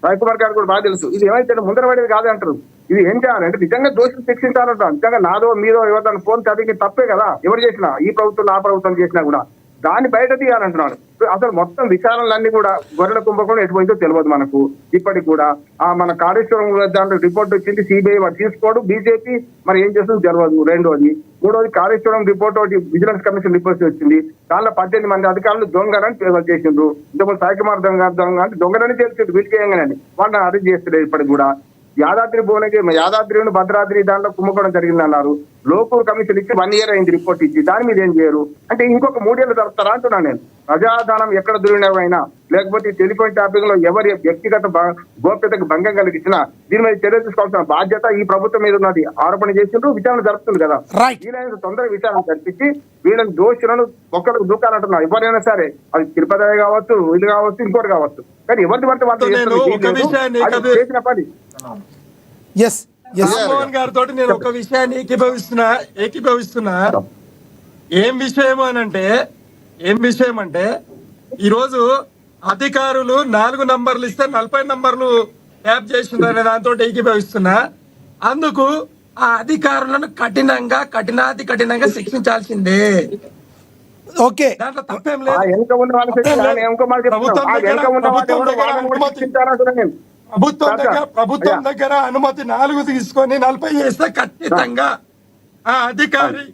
రాయకుమార్ గారు కూడా బాగా తెలుసు, ఇది ఏమైతే ముందర పడేది కాదు అంటారు. ఇది ఏం చేయాలంటే నిజంగా దోషులు శిక్షించాలంట. నిజంగా నాదో మీదో ఎవరిదాన్ని ఫోన్ ట్యాపింగ్ తప్పే కదా, ఎవరు చేసినా, ఈ ప్రభుత్వం ఆ ప్రభుత్వం చేసినా కూడా దాన్ని బయట తీయాలంటున్నాడు. అసలు మొత్తం విచారణలన్నీ కూడా గొర్రెల కుంభకోణం ఎటుపోయిందో తెలియదు మనకు ఇప్పటికి కూడా. మన కాళేశ్వరం దాంట్లో రిపోర్ట్ వచ్చింది, సిబిఐ వాడు తీసుకోడు, బీజేపీ మరి ఏం చేస్తుందో తెలియదు. రెండోది, మూడోది కాళేశ్వరం రిపోర్ట్ ఒకటి విజిలెన్స్ కమిషన్ రిపోర్ట్ వచ్చింది, దానిలో 18 మంది అధికారులు దొంగలని చేసిండ్రు. ఇంతకుముందు సాయి కుమార్ దొంగ అంటే దొంగలని తెలిసిండు, వీటికి ఏంగనండి వాళ్ళని అరెస్ట్ చేస్తలేదు ఇప్పటికి కూడా. యాదాద్రి భువనగిరి, యాదాద్రి భద్రాద్రి దాంట్లో కుంభకోణం జరిగింది అన్నారు. లోకల్ కమిషన్ ఇచ్చి 1 year అయింది రిపోర్ట్ ఇచ్చి, దాని మీద ఏం చేయరు అంటే ఇంకొక 3 ఏళ్ళు జరుపుతారా అంటున్నాను నేను. ప్రజాధనం ఎక్కడ దుర్వినియోగమైనా లేకపోతే టెలిఫోన్ ట్యాపింగ్ లో ఎవరి వ్యక్తిగత గోప్యతకు భంగం కలిగించినా దీని మీద చర్య తీసుకోవాల్సిన బాధ్యత ఈ ప్రభుత్వం మీద ఉన్నది. ఆరోపణ చేసిండ్రు, విచారణ జరుపుతుంది కదా. వీలైనంత తొందరగా విచారణ జరిపించి వీళ్ళని దోషులను ఒక్కరికి దూకాలంటున్నారు. ఎవరైనా సరే, అది తిరుపతి కావచ్చు, వీళ్ళు కావచ్చు, ఇంకోటి కావచ్చు. కానీ ఎవరిని పడితే వాళ్ళు చేసిన పని. రామ్మోహన్ గారితో నేను ఒక విషయాన్ని ఏకీభవిస్తున్నా. ఏం విషయం అంటే ఈరోజు అధికారులు 4 నంబర్లు ఇస్తే 40 నంబర్లు ట్యాప్ చేసిందనే దాంతో ఏకీభవిస్తున్నా. అందుకు ఆ అధికారులను కఠినంగా శిక్షించాల్సిందే. ఓకే, దాంట్లో తప్పేం లేదు. ప్రభుత్వం దగ్గర అనుమతి 4 తీసుకొని 40 చేస్తే ఖచ్చితంగా ఆ అధికారి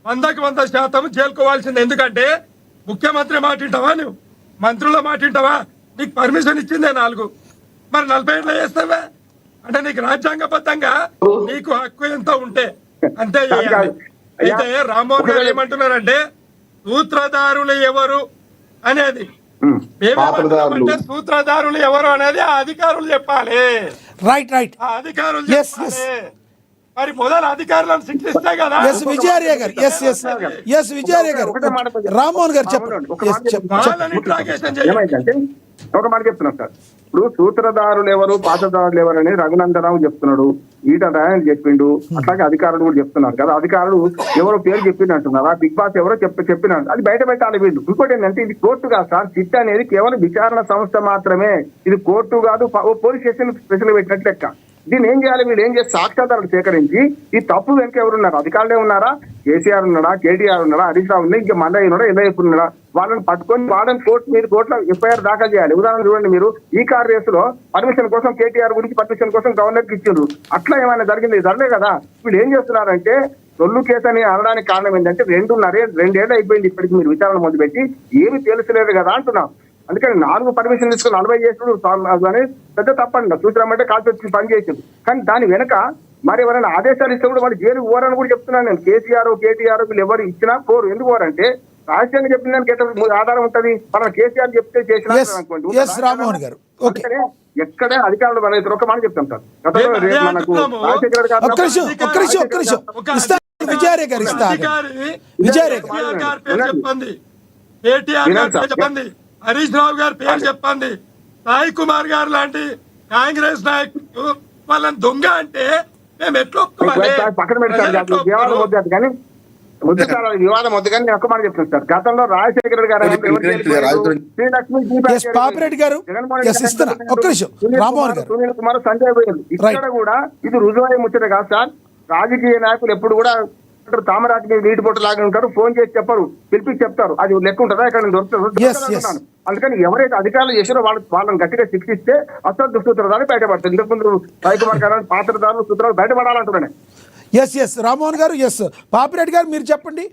100% చేరుకోవాల్సింది. ఎందుకంటే ముఖ్యమంత్రి మాట వింటావా, నువ్వు మంత్రుల మాట వింటావా? నీకు పర్మిషన్ ఇచ్చిందే 4, మరి 40 ఏళ్ళు చేస్తావా? అంటే నీకు రాజ్యాంగబద్ధంగా నీకు హక్కు ఎంత ఉంటే అంతే చేయాలి. అయితే రామ్మోహన్ గారు ఏమంటున్నారంటే సూత్రధారులు ఎవరు అనేది, మేమేమంటున్నామంటే సూత్రధారులు ఎవరు అనేది ఆ అధికారులు చెప్పాలి. రైట్ ఆ అధికారులు చెప్పాలి. మరి మొదలు అధికారులను శిక్షిస్తే కదా. ఎస్ విజయార్య గారు, ఎస్ విజయార్య గారు, రామ్మోహన్ గారు చెప్పండి. వాళ్ళని ఇంట్రాగేషన్ చేయండి. ఏమైందంటే ఒక మాట చెప్తున్నాను సార్, ఇప్పుడు సూత్రధారులు ఎవరు పాత్రధారులు ఎవరు అని రఘునందరావు చెప్తున్నాడు, ఈట రాయని చెప్పిండు, అట్లాగే అధికారులు కూడా చెప్తున్నారు కదా. అధికారులు ఎవరో పేరు చెప్పిండు అంటున్నారు, ఆ బిగ్ బాస్ ఎవరో చెప్పినాడు, అది బయట పెట్టాలి వీళ్ళు. ఇంకోటి ఏంటంటే ఇది కోర్టు కాదు సార్, సిట్ అనేది కేవలం విచారణ సంస్థ మాత్రమే, ఇది కోర్టు కాదు, పోలీస్ స్టేషన్ స్పెషల్ పెట్టినట్టు లెక్క. దీన్ని ఏం చేయాలి, వీళ్ళు ఏం చేసి సాక్ష్యాధారాలు సేకరించి ఈ తప్పు వెనక ఎవరున్నారు, అధికారులే ఉన్నారా, కేసీఆర్ ఉన్నాడా, కేటీఆర్ ఉన్నాడా, హరీష్ రావు ఉన్నా, ఇంకా మల్లయ్య ఉన్నాడా, ఎల్లయ్య ఉన్నాడా, వాళ్ళని పట్టుకొని వాళ్ళని కోర్టులో ఎఫ్ఐఆర్ దాఖలు చేయాలి. ఉదాహరణ చూడండి, మీరు ఈ కార్ రేసులో పర్మిషన్ కోసం కేటీఆర్ గురించి పర్మిషన్ కోసం గవర్నర్కి ఇచ్చిండ్రు, అట్లా ఏమైనా జరిగింది? జరగలే కదా. వీళ్ళు ఏం చేస్తున్నారంటే సొల్లు కేసు అని అనడానికి కారణం ఏంటంటే 2.5 అయిపోయింది ఇప్పటికి మీరు విచారణ మొదలుపెట్టి, ఏమి తెలుసలేదు కదా అంటున్నాం. అందుకని 4 పర్మిషన్ తీసుకుని 40 చేసుడు అని పెద్ద తప్పండి. చూసినామంటే కాల్చి వచ్చి పని చేసింది, కానీ దాని వెనక మరి ఎవరైనా ఆదేశాలు ఇస్తే కూడా వాళ్ళు జైలు పోరని కూడా చెప్తున్నాను నేను. కేసీఆర్ కేటీఆర్ వీళ్ళు ఎవరు ఇచ్చినా పోరు. ఎందుకు పోరంటే రాజ్యాంగం చెప్పిన దానికి ఆధారం ఉంటది, మన కేసీఆర్ చెప్తే చేసిన ఎక్కడే అధికారులు మన ఒక మాట చెప్తాం సార్. గతంలో మనకు రాజశేఖర్ చెప్పండి, హరీష్ రావు గారి పేరు చెప్పండి, సాయి కుమార్ గారు లాంటి కాంగ్రెస్ నాయకులు వాళ్ళని దొంగ అంటే మేము ఎట్లా పక్కన పెడతారు. వివాదం వద్దు కానీ వివాదం వద్దు కానీ నేను ఒక్క మాట చెప్తాను సార్. గతంలో రాజశేఖర్ గారు, సునీల్ కుమార్, సంజయ్ గోయల్, ఇక్కడ కూడా ఇది రుజువై ముచ్చట కాదు సార్. రాజకీయ నాయకులు ఎప్పుడు కూడా తామరాజు నీటి బొట్టు లాగా ఉంటారు, ఫోన్ చేసి చెప్పరు, పిలిపించి చెప్తారు, అది లెక్క ఉంటుందా ఇక్కడ దొరుకుతుంది. అందుకని ఎవరైతే అధికారులు చేశారో వాళ్ళని గట్టిగా శిక్షిస్తే అసలు సూత్రధారులు బయటపడతారు. ఇంతకుముందు సాయి కుమార్ గారు పాత్రధారులు సూత్రాలు బయటపడాలంటున్నాను. ఎస్ రామ్మోహన్ గారు, ఎస్ పాపిరెడ్డి గారు మీరు చెప్పండి.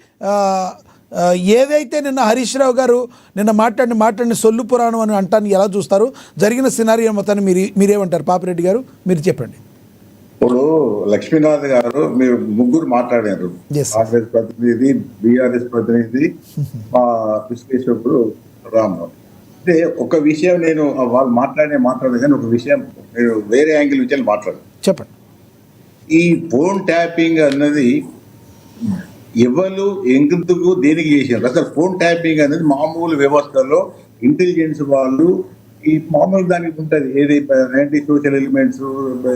ఏదైతే నిన్న హరీష్ రావు గారు నిన్న మాట్లాడిన సొల్లు పురాణం అని అంటాన్ని ఎలా చూస్తారు? జరిగిన సినారియో మొత్తాన్ని మీరేమంటారు? పాపిరెడ్డి గారు మీరు చెప్పండి. ఇప్పుడు లక్ష్మీనాథ్ గారు మీరు ముగ్గురు మాట్లాడారు, కాంగ్రెస్ ప్రతినిధి, బీఆర్ఎస్ ప్రతినిధి, మా విశ్లేషకుడు రామ్రావు. అంటే ఒక విషయం నేను వాళ్ళు మాట్లాడదు కానీ ఒక విషయం మీరు వేరే యాంగిల్ నుంచి మాట్లాడారు. చెప్పండి. ఈ ఫోన్ ట్యాపింగ్ అన్నది ఎవరు ఎందుకు దేనికి చేశారు? అసలు ఫోన్ ట్యాపింగ్ అనేది మామూలు వ్యవస్థలో ఇంటెలిజెన్స్ వాళ్ళు ఈ మామూలు దానికి ఉంటుంది, ఏది anti social elements,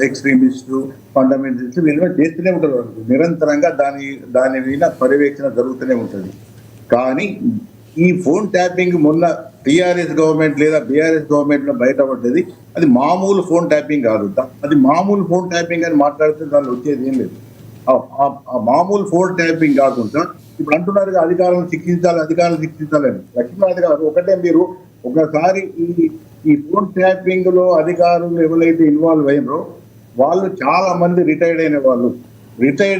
extremist, fundamentalist వీళ్ళు చేస్తూనే ఉంటారు నిరంతరంగా. దాని మీద పర్యవేక్షణ జరుగుతూనే ఉంటుంది. కానీ ఈ ఫోన్ ట్యాపింగ్ మొన్న టీఆర్ఎస్ గవర్నమెంట్ లేదా బీఆర్ఎస్ గవర్నమెంట్ లో బయటపడ్డది. అది మామూలు ఫోన్ ట్యాపింగ్ కాదు. అది మామూలు ఫోన్ ట్యాపింగ్ అని మాట్లాడితే దానిలో వచ్చేది ఏం లేదు. ఆ మామూలు ఫోన్ ట్యాపింగ్ కాకుండా ఇప్పుడు అంటున్నారు అధికారులను శిక్షించాలని. లక్ష్మీనాథ్ గారు ఒకటే, మీరు ఒకసారి ఈ ఫోన్ ట్యాపింగ్ లో అధికారులు ఎవరైతే ఇన్వాల్వ్ అయినరో వాళ్ళు చాలా మంది రిటైర్డ్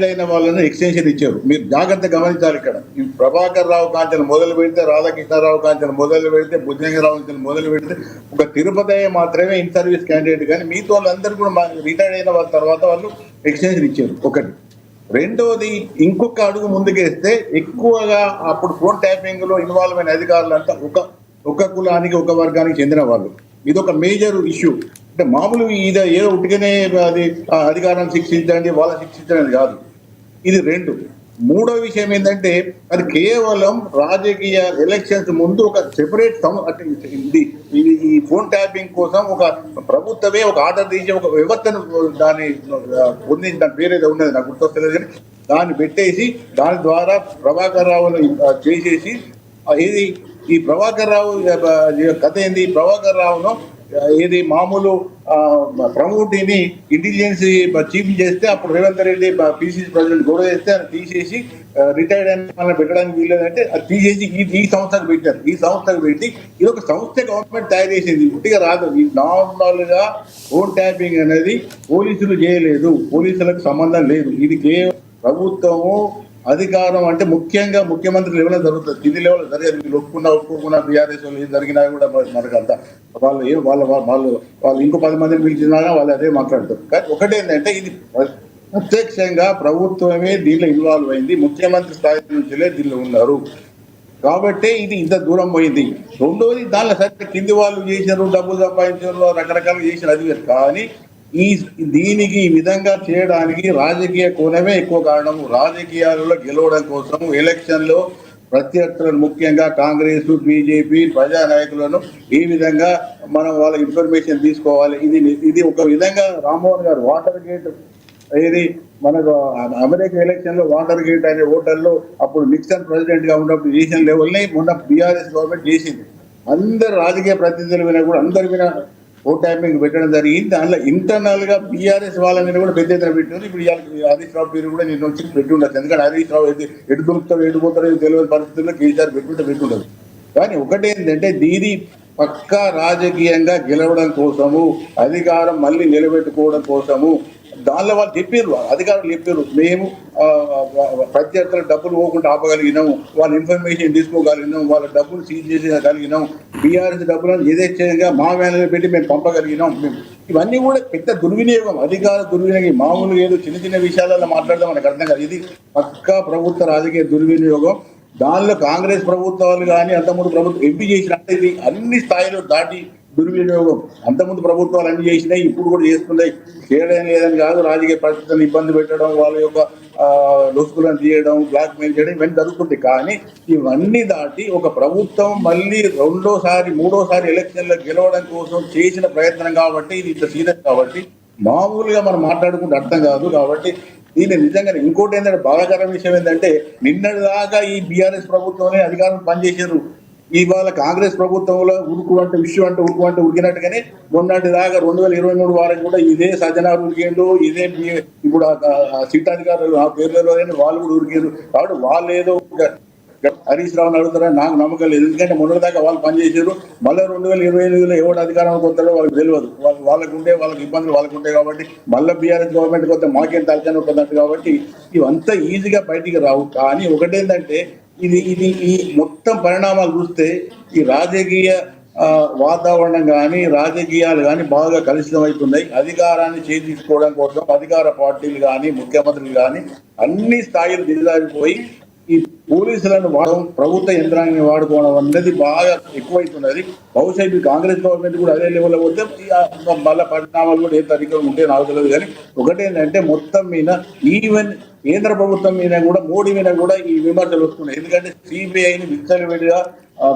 అయిన వాళ్ళని ఎక్స్టెన్షన్ ఇచ్చారు. మీరు జాగ్రత్త గమనించాలి. ఇక్కడ ఈ ప్రభాకర్ రావు కాంచెలు మొదలు పెడితే, రాధాకృష్ణారావు కాంచెలు మొదలు పెడితే, భుజంగరావు మొదలు పెడితే ఒక తిరుపతి మాత్రమే ఇన్ సర్వీస్ క్యాండిడేట్, కానీ మిగతా వాళ్ళందరూ కూడా రిటైర్డ్ అయిన వాళ్ళ తర్వాత వాళ్ళు ఎక్స్టెన్షన్ ఇచ్చారు. ఒకటి. రెండోది, ఇంకొక అడుగు ముందుకేస్తే ఎక్కువగా అప్పుడు ఫోన్ ట్యాపింగ్ లో ఇన్వాల్వ్ అయిన అధికారులు అంతా ఒక కులానికి, ఒక వర్గానికి చెందిన వాళ్ళు. ఇది ఒక మేజర్ ఇష్యూ. అంటే మామూలు ఇది ఏదో ఉట్టిగానే అది అధికారాన్ని శిక్షించండి, వాళ్ళని శిక్షించండి కాదు. ఇది రెండు. మూడో విషయం ఏంటంటే అది కేవలం రాజకీయ ఎలక్షన్స్ ముందు ఒక సెపరేట్ ఈ ఫోన్ ట్యాపింగ్ కోసం ఒక ప్రభుత్వమే ఒక ఆర్డర్ తీసి ఒక వ్యవస్థను దాని పేరేదో ఉన్నది నాకు గుర్తొస్తలేదు కానీ దాన్ని పెట్టేసి దాని ద్వారా ప్రభాకర్ రావును చేసేసి ఇది ఈ ప్రభాకర్ రావు కథ ఏంది, ప్రభాకర్ రావును ఏది మామూలు ప్రమోటిని ఇంటెలిజెన్స్ చీఫ్ చేస్తే అప్పుడు రేవంత్ రెడ్డి పిసిసి ప్రెసిడెంట్ గొడవ చేస్తే ఆయన తీసేసి రిటైర్డ్ అయిన పెట్టడానికి వీల్లేదంటే అది తీసేసి ఈ సంస్థకు పెట్టారు. ఈ సంస్థకు పెట్టి ఇది ఒక సంస్థ గవర్నమెంట్ తయారు చేసింది, ఉట్టిగా రాదు. ఈ నార్మల్ గా ఫోన్ ట్యాపింగ్ అనేది పోలీసులు చేయలేదు, పోలీసులకు సంబంధం లేదు. ఇది కేవలం ప్రభుత్వము అధికారం అంటే ముఖ్యంగా ముఖ్యమంత్రి లెవెల్లో జరుగుతుంది, కింది లెవెల్లో జరిగేది. మీరు ఒప్పుకున్నా బీఆర్ఎస్ వాళ్ళు ఏం జరిగినా కూడా మనకు అంతా వాళ్ళు ఇంకో 10 మందిని పిలిచినా వాళ్ళు అదే మాట్లాడతారు. కానీ ఒకటేంటంటే ఇది ప్రత్యక్షంగా ప్రభుత్వమే దీనిలో ఇన్వాల్వ్ అయింది, ముఖ్యమంత్రి స్థాయి నుంచిలే దీనిలో ఉన్నారు కాబట్టి ఇది ఇంత దూరం పోయింది. రెండోది దానిలో సరే కింది వాళ్ళు చేసినారు, డబ్బులు సంపాదించారు, రకరకాలు చేసినారు, అది కానీ ఈ దీనికి ఈ విధంగా చేయడానికి రాజకీయ కోణమే ఎక్కువ కారణం. రాజకీయాలలో గెలవడం కోసం ఎలక్షన్ లో ప్రత్యర్థులను ముఖ్యంగా కాంగ్రెస్, బీజేపీ, ప్రజా నాయకులను ఈ విధంగా మనం వాళ్ళ ఇన్ఫర్మేషన్ తీసుకోవాలి. ఇది ఒక విధంగా రామ్మోహన్ గారు వాటర్ గేట్ ఇది మనకు అమెరికా ఎలక్షన్ లో వాటర్ గేట్ అనే హోటల్లో అప్పుడు నిక్సన్ ప్రెసిడెంట్ గా ఉన్నప్పుడు చేసిన లెవెల్ని మొన్న బీఆర్ఎస్ గవర్నమెంట్ చేసింది. అందరు రాజకీయ ప్రతినిధుల మీద కూడా అందరి మీద ఓట్ ట్యాపింగ్ పెట్టడం జరిగింది. దానిలో ఇంటర్నల్ గా బీఆర్ఎస్ వాళ్ళ మీద కూడా పెద్ద ఎత్తున పెట్టారు. ఇప్పుడు హరీష్ రావు పేరు కూడా నేను వచ్చి పెట్టి ఉండదు. ఎందుకంటే హరీష్ రావు ఎటు దొరుకుతారు ఎటు పోతారో తెలియని పరిస్థితుల్లో కేసీఆర్ పెట్టుండదు. కానీ ఒకటేంటంటే దీని పక్కా రాజకీయంగా గెలవడం కోసము, అధికారం మళ్ళీ నిలబెట్టుకోవడం కోసము దానిలో వాళ్ళు చెప్పారు, అధికారులు చెప్పారు, మేము ప్రత్యర్థుల డబ్బులు పోకుండా ఆపగలిగినాం, వాళ్ళ ఇన్ఫర్మేషన్ తీసుకోగలిగినాం, వాళ్ళ డబ్బులు సీజ్ చేసేయగలిగినాం, బీఆర్ఎస్ డబ్బులను యథేచ్ఛగా మా వ్యాన్లో పెట్టి మేము పంపగలిగినాం. ఇవన్నీ కూడా పెద్ద దుర్వినియోగం, అధికార దుర్వినియోగం. మామూలుగా ఏదో చిన్న చిన్న విషయాలలో మాట్లాడదాం మనకు అర్థం కాదు. ఇది పక్కా ప్రభుత్వ రాజకీయ దుర్వినియోగం. దానిలో కాంగ్రెస్ ప్రభుత్వాలు కానీ అంతకుముందు ప్రభుత్వం ఎంపీ చేసినట్టు ఇది అన్ని స్థాయిలో దాటి దుర్వినియోగం. అంతకుముందు ప్రభుత్వాలు అన్ని చేసినాయి, ఇప్పుడు కూడా చేస్తున్నాయి. చేయడం లేదని కాదు, రాజకీయ పరిస్థితులను ఇబ్బంది పెట్టడం, వాళ్ళ యొక్క లొసుకులను తీయడం, బ్లాక్ మెయిల్ చేయడం ఇవన్నీ జరుగుతుంది. కానీ ఇవన్నీ దాటి ఒక ప్రభుత్వం మళ్ళీ రెండోసారి మూడోసారి ఎలక్షన్లో గెలవడం కోసం చేసిన ప్రయత్నం కాబట్టి ఇది ఇంత సీరియస్ కాబట్టి మామూలుగా మనం మాట్లాడుకుంటే అర్థం కాదు. కాబట్టి దీన్ని నిజంగా ఇంకోటి ఏంటంటే బాధాకరమైన విషయం ఏంటంటే నిన్నటి దాకా ఈ బీఆర్ఎస్ ప్రభుత్వంలో అధికారులు పనిచేసారు. ఇవాళ కాంగ్రెస్ ప్రభుత్వంలో ఉరుకు అంటే ఉరికినట్టుగానే మొన్నటి దాకా 2023 వారికి కూడా ఇదే సజ్జనార్ ఉరికిండు, ఇదే ఇప్పుడు సీటాధికారులు ఆ పేర్లలో వాళ్ళు కూడా ఉరికారు. కాబట్టి వాళ్ళు ఏదో హరీష్ రావుని అడుగుతారని నాకు నమ్మకం లేదు. ఎందుకంటే మొన్నటి దాకా వాళ్ళు పనిచేసారు. మళ్ళీ 2028లో ఎవరు అధికారంలోకి వస్తాడో వాళ్ళకి తెలియదు. వాళ్ళకి ఇబ్బందులు వాళ్ళకు ఉంటాయి. కాబట్టి మళ్ళీ బీఆర్ఎస్ గవర్నమెంట్కి వస్తే మాకేం తలకాయ ఉంటుందంట. కాబట్టి ఇవంతా ఈజీగా బయటికి రావు. కానీ ఒకటేంటంటే ఇది ఈ మొత్తం పరిణామాలు చూస్తే ఈ రాజకీయ వాతావరణం కానీ రాజకీయాలు కానీ బాగా కలుషితమవుతున్నాయి. అధికారాన్ని చేజించుకోవడం కోసం అధికార పార్టీలు కానీ ముఖ్యమంత్రులు కానీ అన్ని స్థాయిలు దిగజారిపోయి ఈ పోలీసులను వాడడం, ప్రభుత్వ యంత్రాంగాన్ని వాడుకోవడం అనేది బాగా ఎక్కువైతున్నది. బహుశా ఇప్పుడు కాంగ్రెస్ గవర్నమెంట్ కూడా అదే లెవెల్లో పోతే మళ్ళీ పరిణామాలు కూడా ఏ తరిగా ఉంటే నాకు తెలియదు. కానీ ఒకటేంటంటే మొత్తం మీద ఈవెన్ కేంద్ర ప్రభుత్వం మీద కూడా మోడీ మీద కూడా ఈ విమర్శలు వస్తున్నాయి. ఎందుకంటే సిబిఐని విచ్చలవిడిగా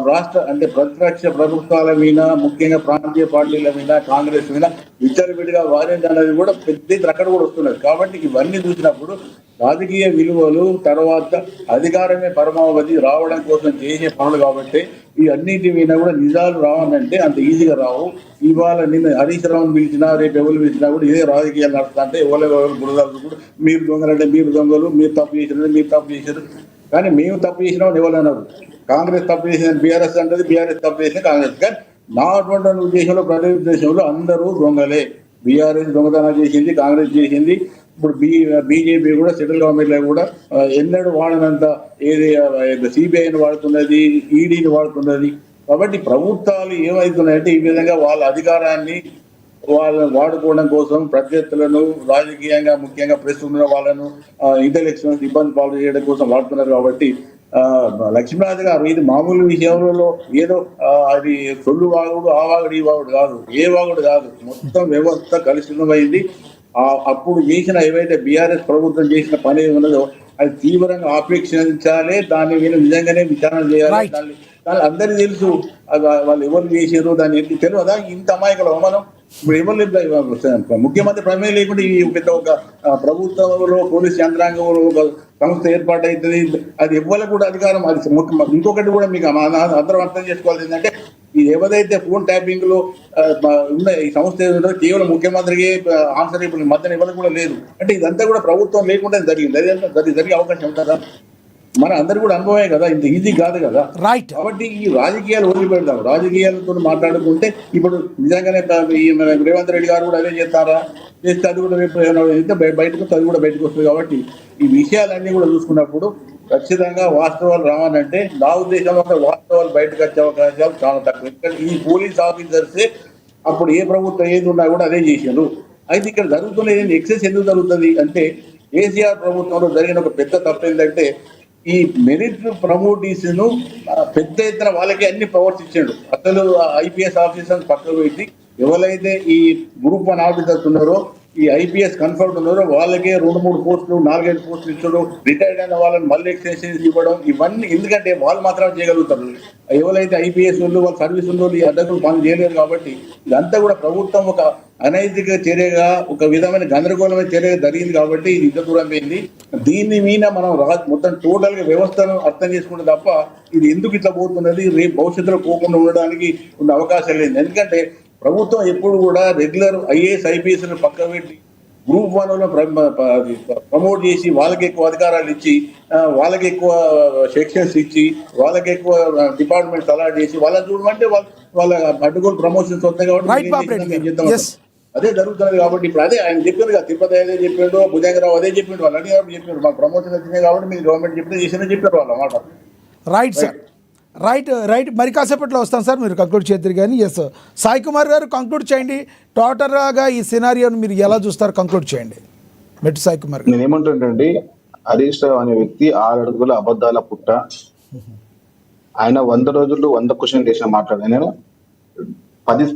రాష్ట్ర అంటే ప్రతిపక్ష ప్రభుత్వాల మీద ముఖ్యంగా ప్రాంతీయ పార్టీల మీద కాంగ్రెస్ మీద విచ్చలవిడిగా వారించడానికి కూడా పెద్ద అక్కడ కూడా వస్తున్నది. కాబట్టి ఇవన్నీ చూసినప్పుడు రాజకీయ విలువలు తర్వాత అధికారమే పరమావధి రావడం కోసం చేసే పనులు. కాబట్టి ఈ అన్నింటి మీద కూడా నిజాలు రావాలంటే అంత ఈజీగా రావు. ఇవాళ నిన్న హరీష్ రావుని పిలిచినా రేపు ఎవరు పిలిచినా కూడా ఇదే రాజకీయాలు నడుస్తా అంటే ఎవరు బురదలు కూడా మీరు దొంగలంటే మీరు దొంగలు, మీరు తప్పు చేసినారు మీరు తప్పు చేశారు. కానీ మేము తప్పు చేసినామని ఎవరు అన్నారు. కాంగ్రెస్ తప్పు చేసిన బీఆర్ఎస్ అంటది, బీఆర్ఎస్ తప్పు చేసిన కాంగ్రెస్. కానీ నా అటువంటి ఉద్దేశంలో ప్రజల ఉద్దేశంలో అందరూ దొంగలే. బీఆర్ఎస్ దొంగతనం చేసింది, కాంగ్రెస్ చేసింది. ఇప్పుడు బీజేపీ కూడా సెంట్రల్ గవర్నమెంట్ లో కూడా ఎన్నడూ వాడనంత ఏది సిబిఐని వాడుతున్నది, ఈడీని వాడుతున్నది. కాబట్టి ప్రభుత్వాలు ఏమవుతున్నాయంటే ఈ విధంగా వాళ్ళ అధికారాన్ని వాళ్ళని వాడుకోవడం కోసం ప్రత్యర్థులను రాజకీయంగా ముఖ్యంగా ప్రెస్ ఉన్న వాళ్ళను ఇంటెలెక్చువల్స్ ఇబ్బంది పాలు చేయడం కోసం వాడుతున్నారు. కాబట్టి లక్ష్మీనాథ్ గారు ఇది మామూలు విషయంలో ఏదో అది సొల్లు వాగుడు ఆ వాగుడు ఈ వాగుడు కాదు, ఏ వాగుడు కాదు, మొత్తం వ్యవస్థ కలుషితమైంది. అప్పుడు చేసిన ఏవైతే బీఆర్ఎస్ ప్రభుత్వం చేసిన పని ఉన్నదో అది తీవ్రంగా ఆపేక్షించాలి. దాని మీద నిజంగానే విచారణ చేయాలి. దాన్ని అందరికీ తెలుసు వాళ్ళు ఎవరు చేసారు, దాన్ని తెలియదా? ఇంత అమాయకులు మనం ఇప్పుడు ఎవరు ముఖ్యమంత్రి ప్రమేయం లేకుండా ఈ పెద్ద ఒక ప్రభుత్వంలో పోలీస్ యంత్రాంగంలో ఒక సంస్థ ఏర్పాటు అవుతుంది. అది ఎవరికి కూడా అధికారం. అది ఇంకొకటి కూడా మీకు అందరం అర్థం చేసుకోవాలి ఏంటంటే ఈ ఏదైతే ఫోన్ ట్యాపింగ్ లో ఉన్న ఈ సంస్థ ఏదో కేవలం ముఖ్యమంత్రికి ఆన్సర్ ఇప్పుడు మధ్యన ఇవ్వడం కూడా లేదు. అంటే ఇదంతా కూడా ప్రభుత్వం లేకుండా జరిగింది. అది జరిగే అవకాశం ఉంటుందా? మన అందరు కూడా అనుభవమే కదా, ఇంత ఈజీ కాదు కదా. రైట్. కాబట్టి ఈ రాజకీయాలు వదిలిపెడతాం. రాజకీయాలతో మాట్లాడుకుంటే ఇప్పుడు నిజంగానే రేవంత్ రెడ్డి గారు కూడా అదే చేస్తారా? చేస్తే అది కూడా బయటకు అది కూడా బయటకు వస్తుంది. కాబట్టి ఈ విషయాలన్నీ కూడా చూసుకున్నప్పుడు ఖచ్చితంగా వాస్తవాలు రావాలంటే నా ఉద్దేశంలో వాస్తవాలు బయటకు వచ్చే అవకాశాలు చాలా తక్కువ. ఎందుకంటే ఈ పోలీస్ ఆఫీసర్సే అప్పుడు ఏ ప్రభుత్వం ఏది ఉన్నా కూడా అదే చేశారు. అయితే ఇక్కడ జరుగుతున్నది ఎక్సెస్ ఎందుకు జరుగుతుంది అంటే కేసీఆర్ ప్రభుత్వంలో జరిగిన ఒక పెద్ద తప్పు ఏంటంటే ఈ మెరిట్ ప్రమోటీస్ ను పెద్ద ఎత్తున వాళ్ళకి అన్ని పవర్స్ ఇచ్చాడు. అసలు ఐపీఎస్ ఆఫీసర్ పక్కన పెట్టి ఎవరైతే ఈ గ్రూప్ 1 ఆఫీసర్స్ ఉన్నారో, ఈ ఐపీఎస్ కన్ఫర్మ్ ఉన్నారో వాళ్ళకే 2-3 పోస్టులు 4-5 పోస్టులు ఇచ్చడం, రిటైర్డ్ అయిన వాళ్ళని మళ్ళీ ఎక్స్టెన్షన్ ఇవ్వడం, ఇవన్నీ ఎందుకంటే వాళ్ళు మాత్రమే చేయగలుగుతారు. ఎవరైతే ఐపీఎస్ వాళ్ళు వాళ్ళ సర్వీస్ ఉందో ఈ అడ్డకులు పనులు చేయలేరు. కాబట్టి ఇదంతా కూడా ప్రభుత్వం ఒక అనైతిక చర్యగా, ఒక విధమైన గందరగోళమైన చర్యగా జరిగింది. కాబట్టి ఇది ఇంత దూరం పోయింది. దీని మీద మనం మొత్తం టోటల్ గా వ్యవస్థను అర్థం చేసుకుంటే తప్ప ఇది ఎందుకు ఇట్లా పోతున్నది, రేపు భవిష్యత్తులో పోకుండా ఉండడానికి ఉన్న అవకాశం లేదు. ఎందుకంటే ప్రభుత్వం ఎప్పుడు కూడా రెగ్యులర్ ఐఏఎస్ ఐపీఎస్ పక్క పెట్టి గ్రూప్ 1 ప్రమోట్ చేసి వాళ్ళకి ఎక్కువ అధికారాలు ఇచ్చి, వాళ్ళకి ఎక్కువ సెక్షన్స్ ఇచ్చి, వాళ్ళకి ఎక్కువ డిపార్ట్మెంట్స్ అలాట్ చేసి వాళ్ళని చూడమంటే వాళ్ళ అడ్డుగోలు ప్రమోషన్స్ వస్తాయి. కాబట్టి అదే జరుగుతున్నది. కాబట్టి ఇప్పుడు అదే ఆయన చెప్పారు కదా, తిరుపతి అదే చెప్పాడు, భుజంగరావు అదే చెప్పాడు, వాళ్ళు అడిగినప్పుడు చెప్పారు మాకు ప్రమోషన్ వచ్చినాయి కాబట్టి మీరు గవర్నమెంట్ చెప్తే చేసినా చెప్పారు వాళ్ళ మాట. Right sir, right. మరి కాసేపట్లో వస్తాం సార్, మీరు కంక్లూడ్ చేద్దరు కానీ. ఎస్, సాయి కుమార్ గారు కంక్లూడ్ చేయండి. టోటల్గా ఈ సినారియోని మీరు ఎలా చూస్తారు, కంక్లూడ్ చేయండి. మెట్టు సాయి కుమార్ గారు. నేనేమంటుంటండి, హరీష్ రావు అనే వ్యక్తి 6 అడుగుల అబద్ధాల పుట్ట. ఆయన 100 రోజులు 100 క్వశ్చన్ చేసిన మాట్లాడాను. నేను 10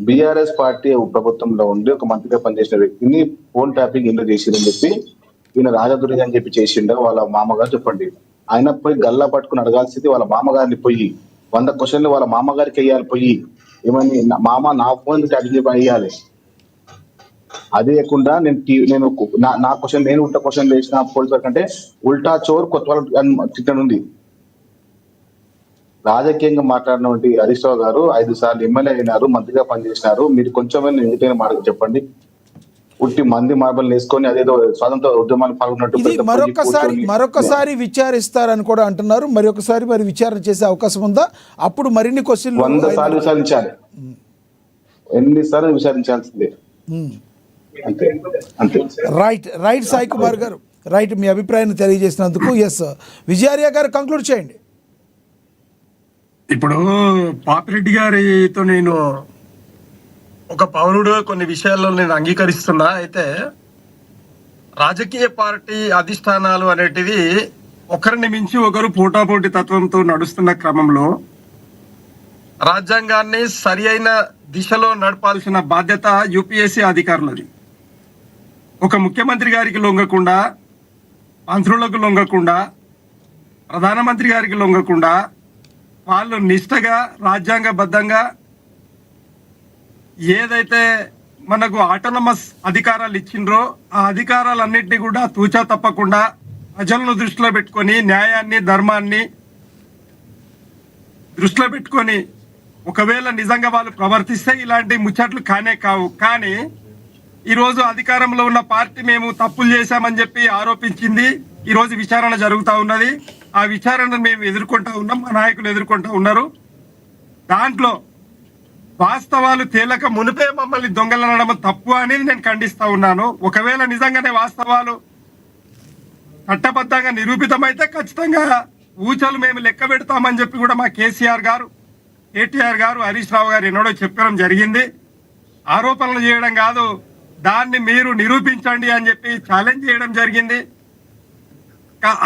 బీఆర్ఎస్ పార్టీ ప్రభుత్వంలో ఉండి ఒక మంత్రిగా పనిచేసిన వ్యక్తిని ఫోన్ ట్యాపింగ్ ఎందుకు చేసిందని చెప్పి ఈయన రాజదుర్గ అని చెప్పి చేసిండ వాళ్ళ మామగారు చెప్పండి. ఆయన పోయి గల్లా పట్టుకుని అడగాల్సింది వాళ్ళ మామగారిని పోయి 100 క్వశ్చన్లు వాళ్ళ మామగారికి వేయాలి. పోయి ఏమని మామ నా ఫోన్ ట్యాపింగ్ వేయాలి. అదే కాకుండా నేను నా క్వశ్చన్ నేను ఉల్టా క్వశ్చన్ వేసిన పోలీసు వరకు అంటే ఉల్టా చోర్ కొత్త చిట్టన్ ఉంది. రాజకీయంగా మాట్లాడినటువంటి హరీష్ రావు గారు 5 సార్లు ఎమ్మెల్యే అయినారు, మంత్రిగా పనిచేసినారు. మీరు కొంచెమైనా ఎందుకైనా మాట చెప్పండి. పుట్టి మంది మార్బల్ వేసుకొని అదేదో స్వాతంత్ర ఉద్యమాలు పాల్గొన్నట్టు మరొకసారి విచారిస్తారని కూడా అంటున్నారు. మరి విచారణ చేసే అవకాశం ఉందా? అప్పుడు మరిన్ని క్వశ్చన్లు 100 సార్లు విచారించాలి. ఎన్నిసార్లు విచారించాల్సిందే. అంతే. రైట్ సాయి కుమార్ గారు, రైట్. మీ అభిప్రాయాన్ని తెలియజేసినందుకు. ఎస్, విజయార్య గారు కంక్లూడ్ చేయండి. ఇప్పుడు పాపిరెడ్డి గారితో నేను ఒక పౌరుడు కొన్ని విషయాల్లో నేను అంగీకరిస్తున్నా. అయితే రాజకీయ పార్టీ అధిష్టానాలు అనేటివి ఒకరిని మించి ఒకరు పోటాపోటీ తత్వంతో నడుస్తున్న క్రమంలో రాజ్యాంగాన్ని సరి అయిన దిశలో నడపాల్సిన బాధ్యత యూపీఎస్సీ అధికారులది. ఒక ముఖ్యమంత్రి గారికి లొంగకుండా, మంత్రులకు లొంగకుండా, ప్రధానమంత్రి గారికి లొంగకుండా వాళ్ళు నిష్ఠగా రాజ్యాంగబద్ధంగా ఏదైతే మనకు ఆటోనమస్ అధికారాలు ఇచ్చిండ్రో ఆ అధికారాలన్నింటినీ కూడా తూచా తప్పకుండా ప్రజలను దృష్టిలో పెట్టుకొని, న్యాయాన్ని ధర్మాన్ని దృష్టిలో పెట్టుకొని ఒకవేళ నిజంగా వాళ్ళు ప్రవర్తిస్తే ఇలాంటి ముచ్చట్లు కానే కావు. కానీ ఈరోజు అధికారంలో ఉన్న పార్టీ మేము తప్పులు చేశామని చెప్పి ఆరోపించింది. ఈరోజు విచారణ జరుగుతూ ఉన్నది. ఆ విచారణను మేము ఎదుర్కొంటూ ఉన్నాం, మా నాయకులు ఎదుర్కొంటూ ఉన్నారు. దాంట్లో వాస్తవాలు తేలక మునిపే మమ్మల్ని దొంగలనడం తప్పు అనేది నేను ఖండిస్తా ఉన్నాను. ఒకవేళ నిజంగానే వాస్తవాలు చట్టబద్ధంగా నిరూపితమైతే ఖచ్చితంగా ఊచలు మేము లెక్క పెడతామని చెప్పి కూడా మా కేసీఆర్ గారు, కేటీఆర్ గారు, హరీష్ రావు గారు ఎన్నడో చెప్పడం జరిగింది. ఆరోపణలు చేయడం కాదు, దాన్ని మీరు నిరూపించండి అని చెప్పి ఛాలెంజ్ చేయడం జరిగింది.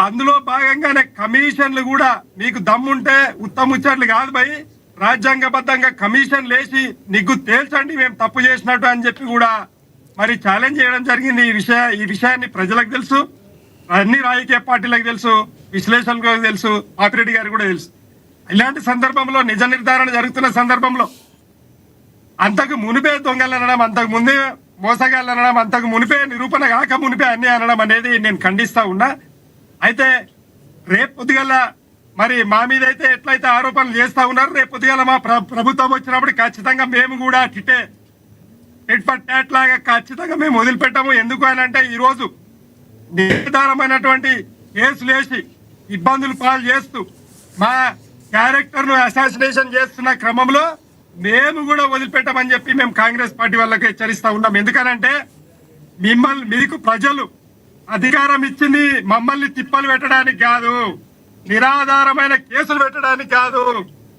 అందులో భాగంగానే కమిషన్లు కూడా మీకు దమ్ముంటే ఉత్తముచ్చట్లు కాదు భయ్, రాజ్యాంగబద్ధంగా కమిషన్ లేచి నిగ్గు తేల్చండి మేము తప్పు చేసినట్టు అని చెప్పి కూడా మరి ఛాలెంజ్ చేయడం జరిగింది. ఈ విషయాన్ని ప్రజలకు తెలుసు, అన్ని రాజకీయ పార్టీలకు తెలుసు, విశ్లేషకులకు తెలుసు, పాపిరెడ్డి గారికి కూడా తెలుసు. ఇలాంటి సందర్భంలో నిజ నిర్ధారణ జరుగుతున్న సందర్భంలో అంతకు మునిపే దొంగలనడం, అంతకు ముందే మోసగాళ్ళనడం, అంతకు మునిపే నిరూపణ కాక మునిపే అన్ని అనడం అనేది నేను ఖండిస్తా ఉన్నా. అయితే రేపు పొద్దుగల మరి మా మీద అయితే ఎట్లయితే ఆరోపణలు చేస్తా ఉన్నారు, రేపు పొద్దుగల మా ప్రభుత్వం వచ్చినప్పుడు ఖచ్చితంగా మేము కూడా టిట్ ఫర్ టాట్ లాగా ఖచ్చితంగా మేము వదిలిపెట్టాము. ఎందుకు అని అంటే ఈరోజు నిర్ధారమైనటువంటి కేసులు వేసి ఇబ్బందులు పాలు చేస్తూ మా క్యారెక్టర్ ను అసాసినేషన్ చేస్తున్న క్రమంలో మేము కూడా వదిలిపెట్టామని చెప్పి మేము కాంగ్రెస్ పార్టీ వాళ్ళకి హెచ్చరిస్తా ఉన్నాం. ఎందుకనంటే మీకు ప్రజలు అధికారం ఇచ్చింది మమ్మల్ని తిప్పలు పెట్టడానికి కాదు, నిరాధారమైన కేసులు పెట్టడానికి కాదు,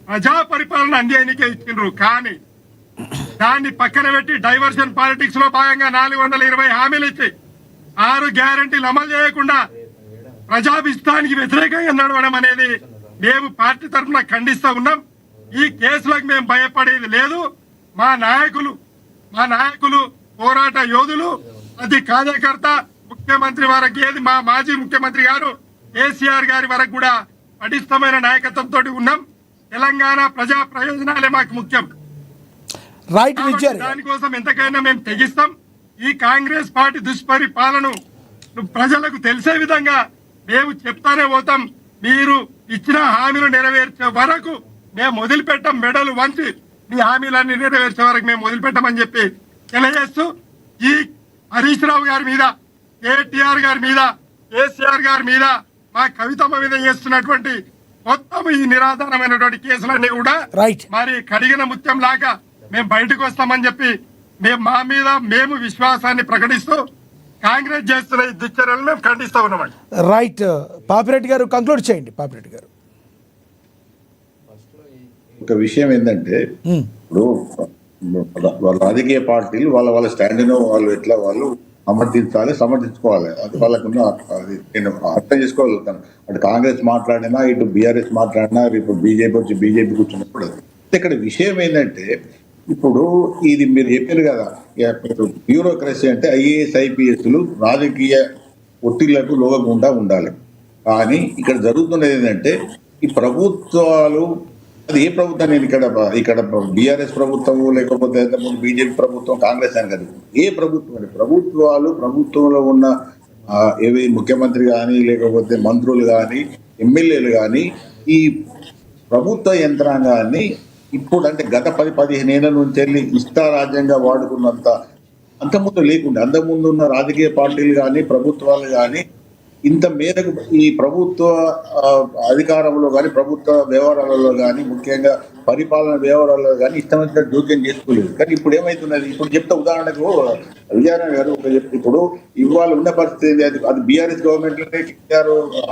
ప్రజా పరిపాలన అందేనికే ఇచ్చిండ్రు. కానీ దాన్ని పక్కన పెట్టి డైవర్షన్ పాలిటిక్స్ లో భాగంగా 420 హామీలు ఇచ్చి 6 గ్యారంటీలు అమలు చేయకుండా ప్రజాభిష్టానికి వ్యతిరేకంగా నడవడం అనేది మేము పార్టీ తరఫున ఖండిస్తా ఉన్నాం. ఈ కేసులకు మేము భయపడేది లేదు. మా నాయకులు పోరాట యోధులు ప్రతి కార్యకర్త ముఖ్యమంత్రి వరకు ఏది మా మాజీ ముఖ్యమంత్రి గారు కేసీఆర్ గారి వరకు కూడా పటిష్టమైన నాయకత్వంతో ఉన్నాం. తెలంగాణ ప్రజా ప్రయోజనాలే మాకు ముఖ్యం. రైట్ కాబట్టి విజయ్ దానికోసం ఎంతకైనా మేము తెగిస్తాం. ఈ కాంగ్రెస్ పార్టీ దుష్పరిపాలన ప్రజలకు తెలిసే విధంగా మేము చెప్తానే పోతాం. మీరు ఇచ్చిన హామీలు నెరవేర్చే వరకు మేము వదిలిపెట్టాం. మెడలు వంచి మీ హామీలన్నీ నెరవేర్చే వరకు మేము వదిలిపెట్టామని చెప్పి తెలియజేస్తూ ఈ హరీష్ రావు గారి మీద, కేటీఆర్ గారి మీద, కేసీఆర్ గారి మీద, మా కవితమ్మ మీద చేస్తున్నటువంటి మొత్తం ఈ నిరాధారమైనటువంటి కేసులన్నీ కూడా రైట్ మరి కడిగిన ముత్యం లాగా మేము బయటకు వస్తామని చెప్పి మేము విశ్వాసాన్ని ప్రకటిస్తూ కాంగ్రెస్ చేస్తున్న ఈ దుశ్చర్యలను మేము ఖండిస్తూ ఉన్నామండి. రైట్ పాపిరెడ్డి గారు కంక్లూడ్ చేయండి. పాపిరెడ్డి గారు ఒక విషయం ఏంటంటే ఇప్పుడు వాళ్ళ రాజకీయ పార్టీలు వాళ్ళ స్టాండ్ వాళ్ళు ఎట్లా వాళ్ళు సమర్థించుకోవాలి. అది వాళ్ళకున్న అది నేను అర్థం చేసుకోగలుగుతాను. అటు కాంగ్రెస్ మాట్లాడినా, ఇటు బీఆర్ఎస్ మాట్లాడినా, ఇప్పుడు బీజేపీ వచ్చి బీజేపీ కూర్చున్నప్పుడు అది. ఇక్కడ విషయం ఏంటంటే ఇప్పుడు ఇది మీరు చెప్పారు కదా, బ్యూరోక్రసీ అంటే ఐఏఎస్ ఐపీఎస్లు రాజకీయ ఒత్తిళ్లకు లోగకుండా ఉండాలి. కానీ ఇక్కడ జరుగుతున్నది ఏంటంటే ఈ ప్రభుత్వాలు, అది ఏ ప్రభుత్వం, నేను ఇక్కడ బీఆర్ఎస్ ప్రభుత్వము లేకపోతే బీజేపీ ప్రభుత్వం, కాంగ్రెస్ అని కాదు, ఏ ప్రభుత్వం ప్రభుత్వంలో ఉన్న ఏవి ముఖ్యమంత్రి కానీ లేకపోతే మంత్రులు కానీ ఎమ్మెల్యేలు కానీ ఈ ప్రభుత్వ యంత్రాంగాన్ని ఇప్పుడు అంటే గత 10-15 ఏళ్ల నుంచి వెళ్ళి ఇష్టారాజ్యంగా వాడుకున్నంత అంతకుముందు లేకుండా, అంతకుముందు ఉన్న రాజకీయ పార్టీలు కానీ ప్రభుత్వాలు కానీ ఇంత మేరకు ఈ ప్రభుత్వ అధికారంలో కానీ ప్రభుత్వ వ్యవహారాలలో కానీ ముఖ్యంగా పరిపాలన వ్యవహారాలలో కానీ ఇష్టమైన జోక్యం చేసుకోలేదు. కానీ ఇప్పుడు ఏమైతున్నది, ఇప్పుడు చెప్తా ఉదాహరణకు విజయనారాయణ గారు ఇప్పుడు ఇవాళ ఉన్న పరిస్థితి అది బీఆర్ఎస్ గవర్నమెంట్లోనే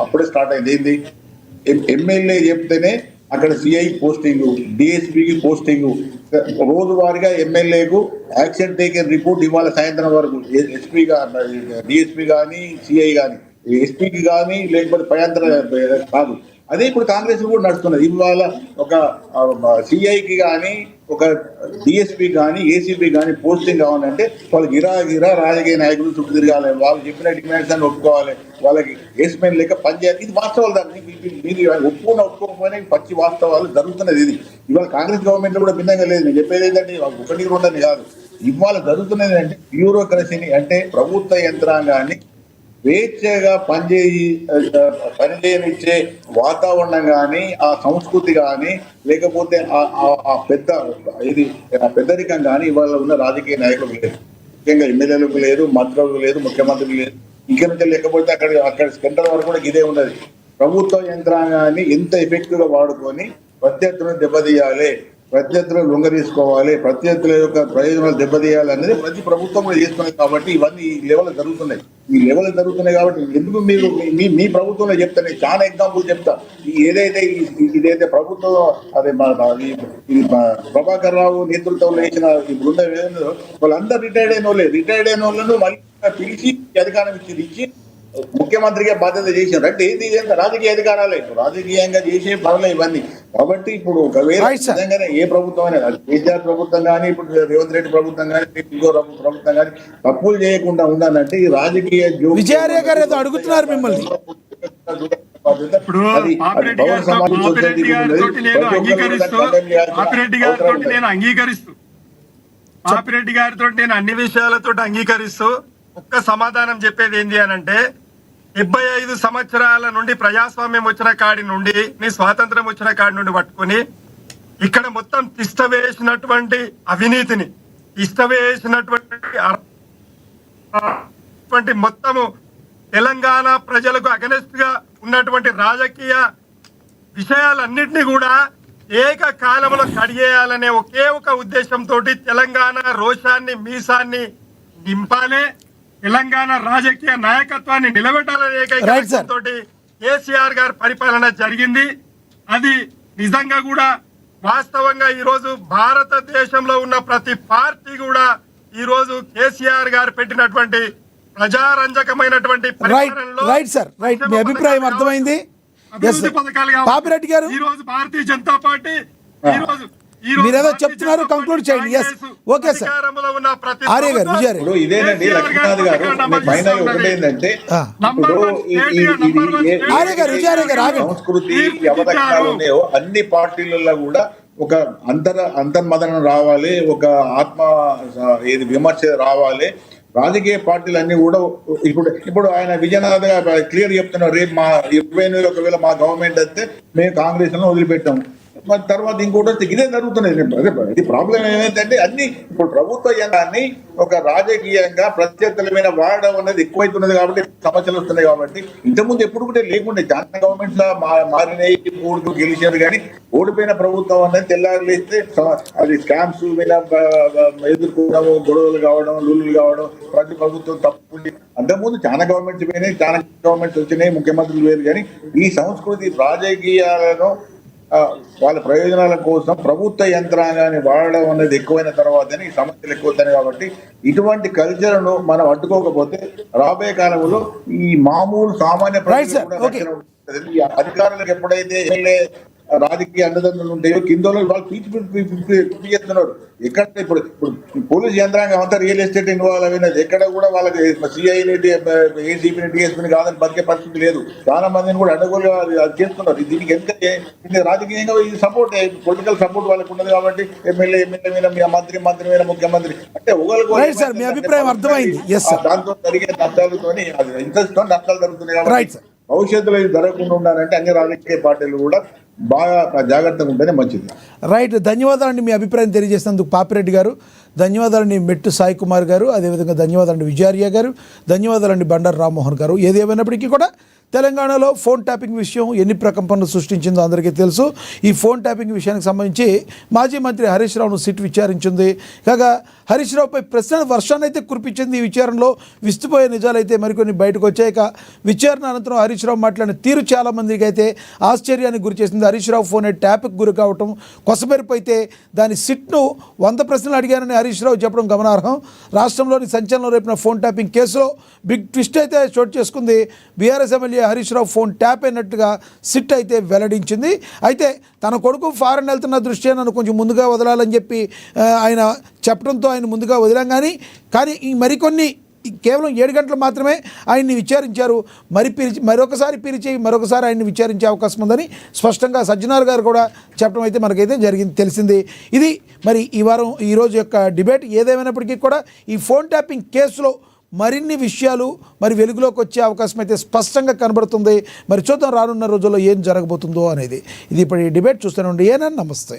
అప్పుడే స్టార్ట్ అయింది. ఏంది ఎమ్మెల్యే చెప్తేనే అక్కడ సిఐ పోస్టింగ్, డిఎస్పీకి పోస్టింగ్, రోజువారీగా ఎమ్మెల్యేకు యాక్షన్ టేకెన్ రిపోర్ట్ ఇవాళ సాయంత్రం వరకు ఎస్పీ డిఎస్పీ కానీ సిఐ కానీ ఎస్పీకి కానీ లేకపోతే పయాంతర కాదు. అదే ఇప్పుడు కాంగ్రెస్ కూడా నడుస్తున్నది. ఇవాళ ఒక సిఐకి కానీ ఒక డిఎస్పీ కానీ ఏసీపీ కానీ పోస్టింగ్ కావాలంటే వాళ్ళకి గిరా రాజకీయ నాయకులు చుట్టూ తిరగాలి, వాళ్ళు చెప్పిన డిమాండ్స్ అని ఒప్పుకోవాలి, వాళ్ళకి ఏస్మెన్ లేక పనిచేయాలి. ఇది వాస్తవాలు. దాన్ని మీరు ఒప్పుకోకపోయినా పచ్చి వాస్తవాలు జరుగుతున్నది. ఇది ఇవాళ కాంగ్రెస్ గవర్నమెంట్ లో కూడా భిన్నంగా లేదు. నేను చెప్పేది ఏంటంటే 1-2 కాదు, ఇవాళ జరుగుతున్నది అంటే బ్యూరోక్రసీని, అంటే ప్రభుత్వ యంత్రాంగాన్ని స్వేచ్ఛగా పనిచేయనిచ్చే వాతావరణం కానీ, ఆ సంస్కృతి కానీ, లేకపోతే ఆ పెద్దరికం కానీ ఇవాళ ఉన్న రాజకీయ నాయకులకు లేదు. ముఖ్యంగా ఎమ్మెల్యేలకు లేదు, మంత్రులకు లేదు, ముఖ్యమంత్రికి లేదు. ఇక్కడ నుంచి లేకపోతే అక్కడ సెంటర్ వరకు కూడా ఇదే ఉన్నది. ప్రభుత్వ యంత్రాంగాన్ని ఎంత ఎఫెక్టివ్ గా వాడుకొని ప్రత్యర్థులను దెబ్బతీయాలి, ప్రత్యర్థులను లొంగదీసుకోవాలి, ప్రత్యర్థుల యొక్క ప్రయోజనాలు దెబ్బతీయాలి అనేది ప్రతి ప్రభుత్వం కూడా చేస్తున్నది. కాబట్టి ఇవన్నీ ఈ లెవెల్ జరుగుతున్నాయి కాబట్టి ఎందుకు మీరు మీ ప్రభుత్వంలో చెప్తాను, చాలా ఎగ్జాంపుల్ చెప్తా. ఇదైతే ప్రభుత్వం అదే ప్రభాకర్ రావు నేతృత్వంలో వేసిన ఈ బృందం ఏదో వాళ్ళందరూ రిటైర్డ్ అయిన వాళ్ళను మళ్ళీ పిలిచి అధికారం ఇచ్చి ముఖ్యమంత్రిగా బాధ్యత చేశారు. అంటే ఇది రాజకీయ అధికారాలే, రాజకీయంగా చేసే పనులు ఇవన్నీ. కాబట్టి ఇప్పుడు ఒకవేళ నిజంగానే ఏ ప్రభుత్వం అయినా, కేసీఆర్ ప్రభుత్వం కానీ, ఇప్పుడు రేవంత్ రెడ్డి ప్రభుత్వం కానీ, ఇంకో ప్రభుత్వం కానీ తప్పులు చేయకుండా ఉండాలంటే ఈ రాజకీయ విజయార్య గారు ఏదో అడుగుతున్నారు మిమ్మల్ని. ఇప్పుడు పాపిరెడ్డి గారితో నేను అన్ని విషయాలతో అంగీకరిస్తూ ఒక్క సమాధానం చెప్పేది ఏంటి అనంటే, 75 సంవత్సరాల నుండి ప్రజాస్వామ్యం వచ్చిన కాడి నుండి, నీ స్వాతంత్రం వచ్చిన కాడి నుండి పట్టుకుని ఇక్కడ మొత్తం తిష్టవేసినటువంటి అవినీతిని, తిష్టవేసినటువంటి మొత్తము తెలంగాణ ప్రజలకు అగెనెస్ట్ గా ఉన్నటువంటి రాజకీయ విషయాలన్నింటినీ కూడా ఏకకాలంలో కడిగేయాలనే ఒకే ఒక ఉద్దేశంతో తెలంగాణ రోషాన్ని, మీసాన్ని నింపాలే, తెలంగాణ రాజకీయ నాయకత్వాన్ని నిలబెట్టాలనే ఏకైకతో కేసీఆర్ గారి పరిపాలన జరిగింది. అది నిజంగా కూడా వాస్తవంగా ఈ రోజు భారతదేశంలో ఉన్న ప్రతి పార్టీ కూడా ఈ రోజు కేసీఆర్ గారు పెట్టినటువంటి ప్రజారంజకమైనటువంటి మీ అభిప్రాయం అర్థమైంది. అభివృద్ధి పథకాలు పాపిరెడ్డి గారు, ఈ రోజు భారతీయ జనతా పార్టీ ఈ రోజు మీరేదో భారతీయ చెప్తున్నారు, జనతా కంక్లూడ్ పార్టీ చేయండి. Yes. Congress okay sir. అధికారంలో ఉన్న ప్రతి ఆర్య గారు, ప్రభుత్వం విజయ గారు. ఇప్పుడు ఇదేనండి లక్ష్మీనాథ్ గారు ఫైనల్ ఒకటి ఏంటంటే ఆ. ఇప్పుడు ఆర్య గారు, విజయ గారు ఆగండి. సంస్కృతి అవలక్షణాలు ఉన్నాయో అన్ని పార్టీలలో కూడా ఒక అంతర్మదనం రావాలి, ఒక ఆత్మ ఏది విమర్శ రావాలి. రాజకీయ పార్టీలు అన్ని కూడా ఇప్పుడు ఆయన విజయనాథ్ క్లియర్ చెప్తున్నారు, రేపు మా 21 ఒకవేళ మా గవర్నమెంట్ వస్తే మేము కాంగ్రెస్ లో వదిలిపెట్టాము, మరి తర్వాత ఇంకోటి వస్తే ఇదే జరుగుతున్నది. ఇది ప్రాబ్లం ఏమైందంటే అన్ని ఇప్పుడు ప్రభుత్వ యంత్రాన్ని ఒక రాజకీయంగా ప్రత్యర్థులమైన వాడడం అనేది ఎక్కువైతున్నది కాబట్టి సమస్యలు వస్తున్నాయి. కాబట్టి ఇంతకుముందు ఎప్పుడు కూడా లేకుండే చాలా గవర్నమెంట్స్ లా మారినాయి, మూడు గెలిచారు, కానీ ఓడిపోయిన ప్రభుత్వం అనేది తెల్లారులేస్తే అది స్కామ్స్ మీద ఎదుర్కోవడం, గొడవలు కావడం, లూళ్ళు కావడం, ప్రతి ప్రభుత్వం తప్పు. అంతకుముందు చాలా గవర్నమెంట్స్ పోయినాయి, చాలా గవర్నమెంట్స్ వచ్చినాయి, ముఖ్యమంత్రులు వేరు, కానీ ఈ సంస్కృతి రాజకీయాలను వాళ్ళ ప్రయోజనాల కోసం ప్రభుత్వ యంత్రాంగాన్ని వాడడం అనేది ఎక్కువైన తర్వాతనే ఈ సమస్యలు ఎక్కువవుతాయి. కాబట్టి ఇటువంటి కల్చర్ను మనం అడ్డుకోకపోతే రాబోయే కాలంలో ఈ మామూలు సామాన్య ప్రజలు కూడా రక్షణ ఉంటుంది. ఈ అధికారులకు ఎప్పుడైతే ఎమ్మెల్యే రాజకీయ అండదండలు ఉంటాయో కింద వాళ్ళు పీచి చేస్తున్నారు. ఎక్కడ ఇప్పుడు పోలీస్ యంత్రాంగం అంతా రియల్ ఎస్టేట్ ఇన్వాల్వ్ అయినది, ఎక్కడ కూడా వాళ్ళకి సిఐని ఏసీపీని డిఎస్పీని కాదని బతికే పరిస్థితి లేదు. చాలా మందిని కూడా అడ్డగోలు చేస్తున్నారు. దీనికి ఎందుకంటే రాజకీయంగా ఇది సపోర్ట్, పొలిటికల్ సపోర్ట్ వాళ్ళకి ఉన్నది కాబట్టి ఎమ్మెల్యే మీద మంత్రి మీద ముఖ్యమంత్రి అంటే మీ అభిప్రాయం అర్థమైంది. దాంతో జరిగే నష్టాలతో ఇంట్రెస్ట్ తో నష్టాలు జరుగుతున్నాయి. కాబట్టి భవిష్యత్తులో ఇది జరగకుండా ఉండాలంటే అన్ని రాజకీయ పార్టీలు కూడా బాగా జాగ్రత్తగా ఉంటేనే మంచిది. రైట్, ధన్యవాదాలండి మీ అభిప్రాయం తెలియజేసినందుకు పాపిరెడ్డి గారు. ధన్యవాదాలండి మెట్టు సాయి కుమార్ గారు. అదేవిధంగా ధన్యవాదాలండి విజయార్య గారు. ధన్యవాదాలండి బండారు రామ్మోహన్ గారు. ఏది ఏమైనప్పటికీ కూడా తెలంగాణలో ఫోన్ ట్యాపింగ్ విషయం ఎన్ని ప్రకంపనలు సృష్టించిందో అందరికీ తెలుసు. ఈ ఫోన్ ట్యాపింగ్ విషయానికి సంబంధించి మాజీ మంత్రి హరీష్ రావును సిట్ విచారించింది. కాగా హరీష్ రావుపై ప్రశ్న వర్షాన్ని అయితే కురిపించింది. ఈ విచారణలో విస్తుపోయే నిజాలైతే మరికొన్ని బయటకు వచ్చాయి. విచారణ అనంతరం హరీష్ రావు మాట్లాడిన తీరు చాలామందికి అయితే ఆశ్చర్యానికి గురి చేసింది. హరీష్ రావు ఫోన్ ట్యాప్కి గురి కావటం, కొసమెరుపు అయితే దాని సిట్ను 100 ప్రశ్నలు అడిగానని హరీష్ రావు చెప్పడం గమనార్హం. రాష్ట్రంలోని సంచలనం రేపిన ఫోన్ ట్యాపింగ్ కేసులో బిగ్ ట్విస్ట్ అయితే చోటు చేసుకుంది. BRS MLA Harish Rao phone tap అయినట్టుగా సిట్ అయితే వెల్లడించింది. అయితే తన కొడుకు ఫారెన్ వెళ్తున్న దృష్ట్యా నన్ను కొంచెం ముందుగా వదలాలని చెప్పి ఆయన చెప్పడంతో ఆయన ముందుగా వదిలాం. కానీ ఈ మరికొన్ని కేవలం 7 గంటలు మాత్రమే ఆయన్ని విచారించారు. మరొకసారి మరొకసారి ఆయన్ని విచారించే అవకాశం ఉందని స్పష్టంగా సజ్జనార్ గారు కూడా చెప్పడం అయితే మనకైతే తెలిసింది. ఇది మరి ఈరోజు యొక్క డిబేట్. ఏదేమైనప్పటికీ కూడా ఈ ఫోన్ ట్యాపింగ్ కేసులో మరిన్ని విషయాలు మరి వెలుగులోకి వచ్చే అవకాశం అయితే స్పష్టంగా కనబడుతుంది. మరి చూద్దాం రానున్న రోజుల్లో ఏం జరగబోతుందో అనేది. ఇది ఇప్పుడు ఈ డిబేట్ చూస్తూనే ఉండి. నమస్తే.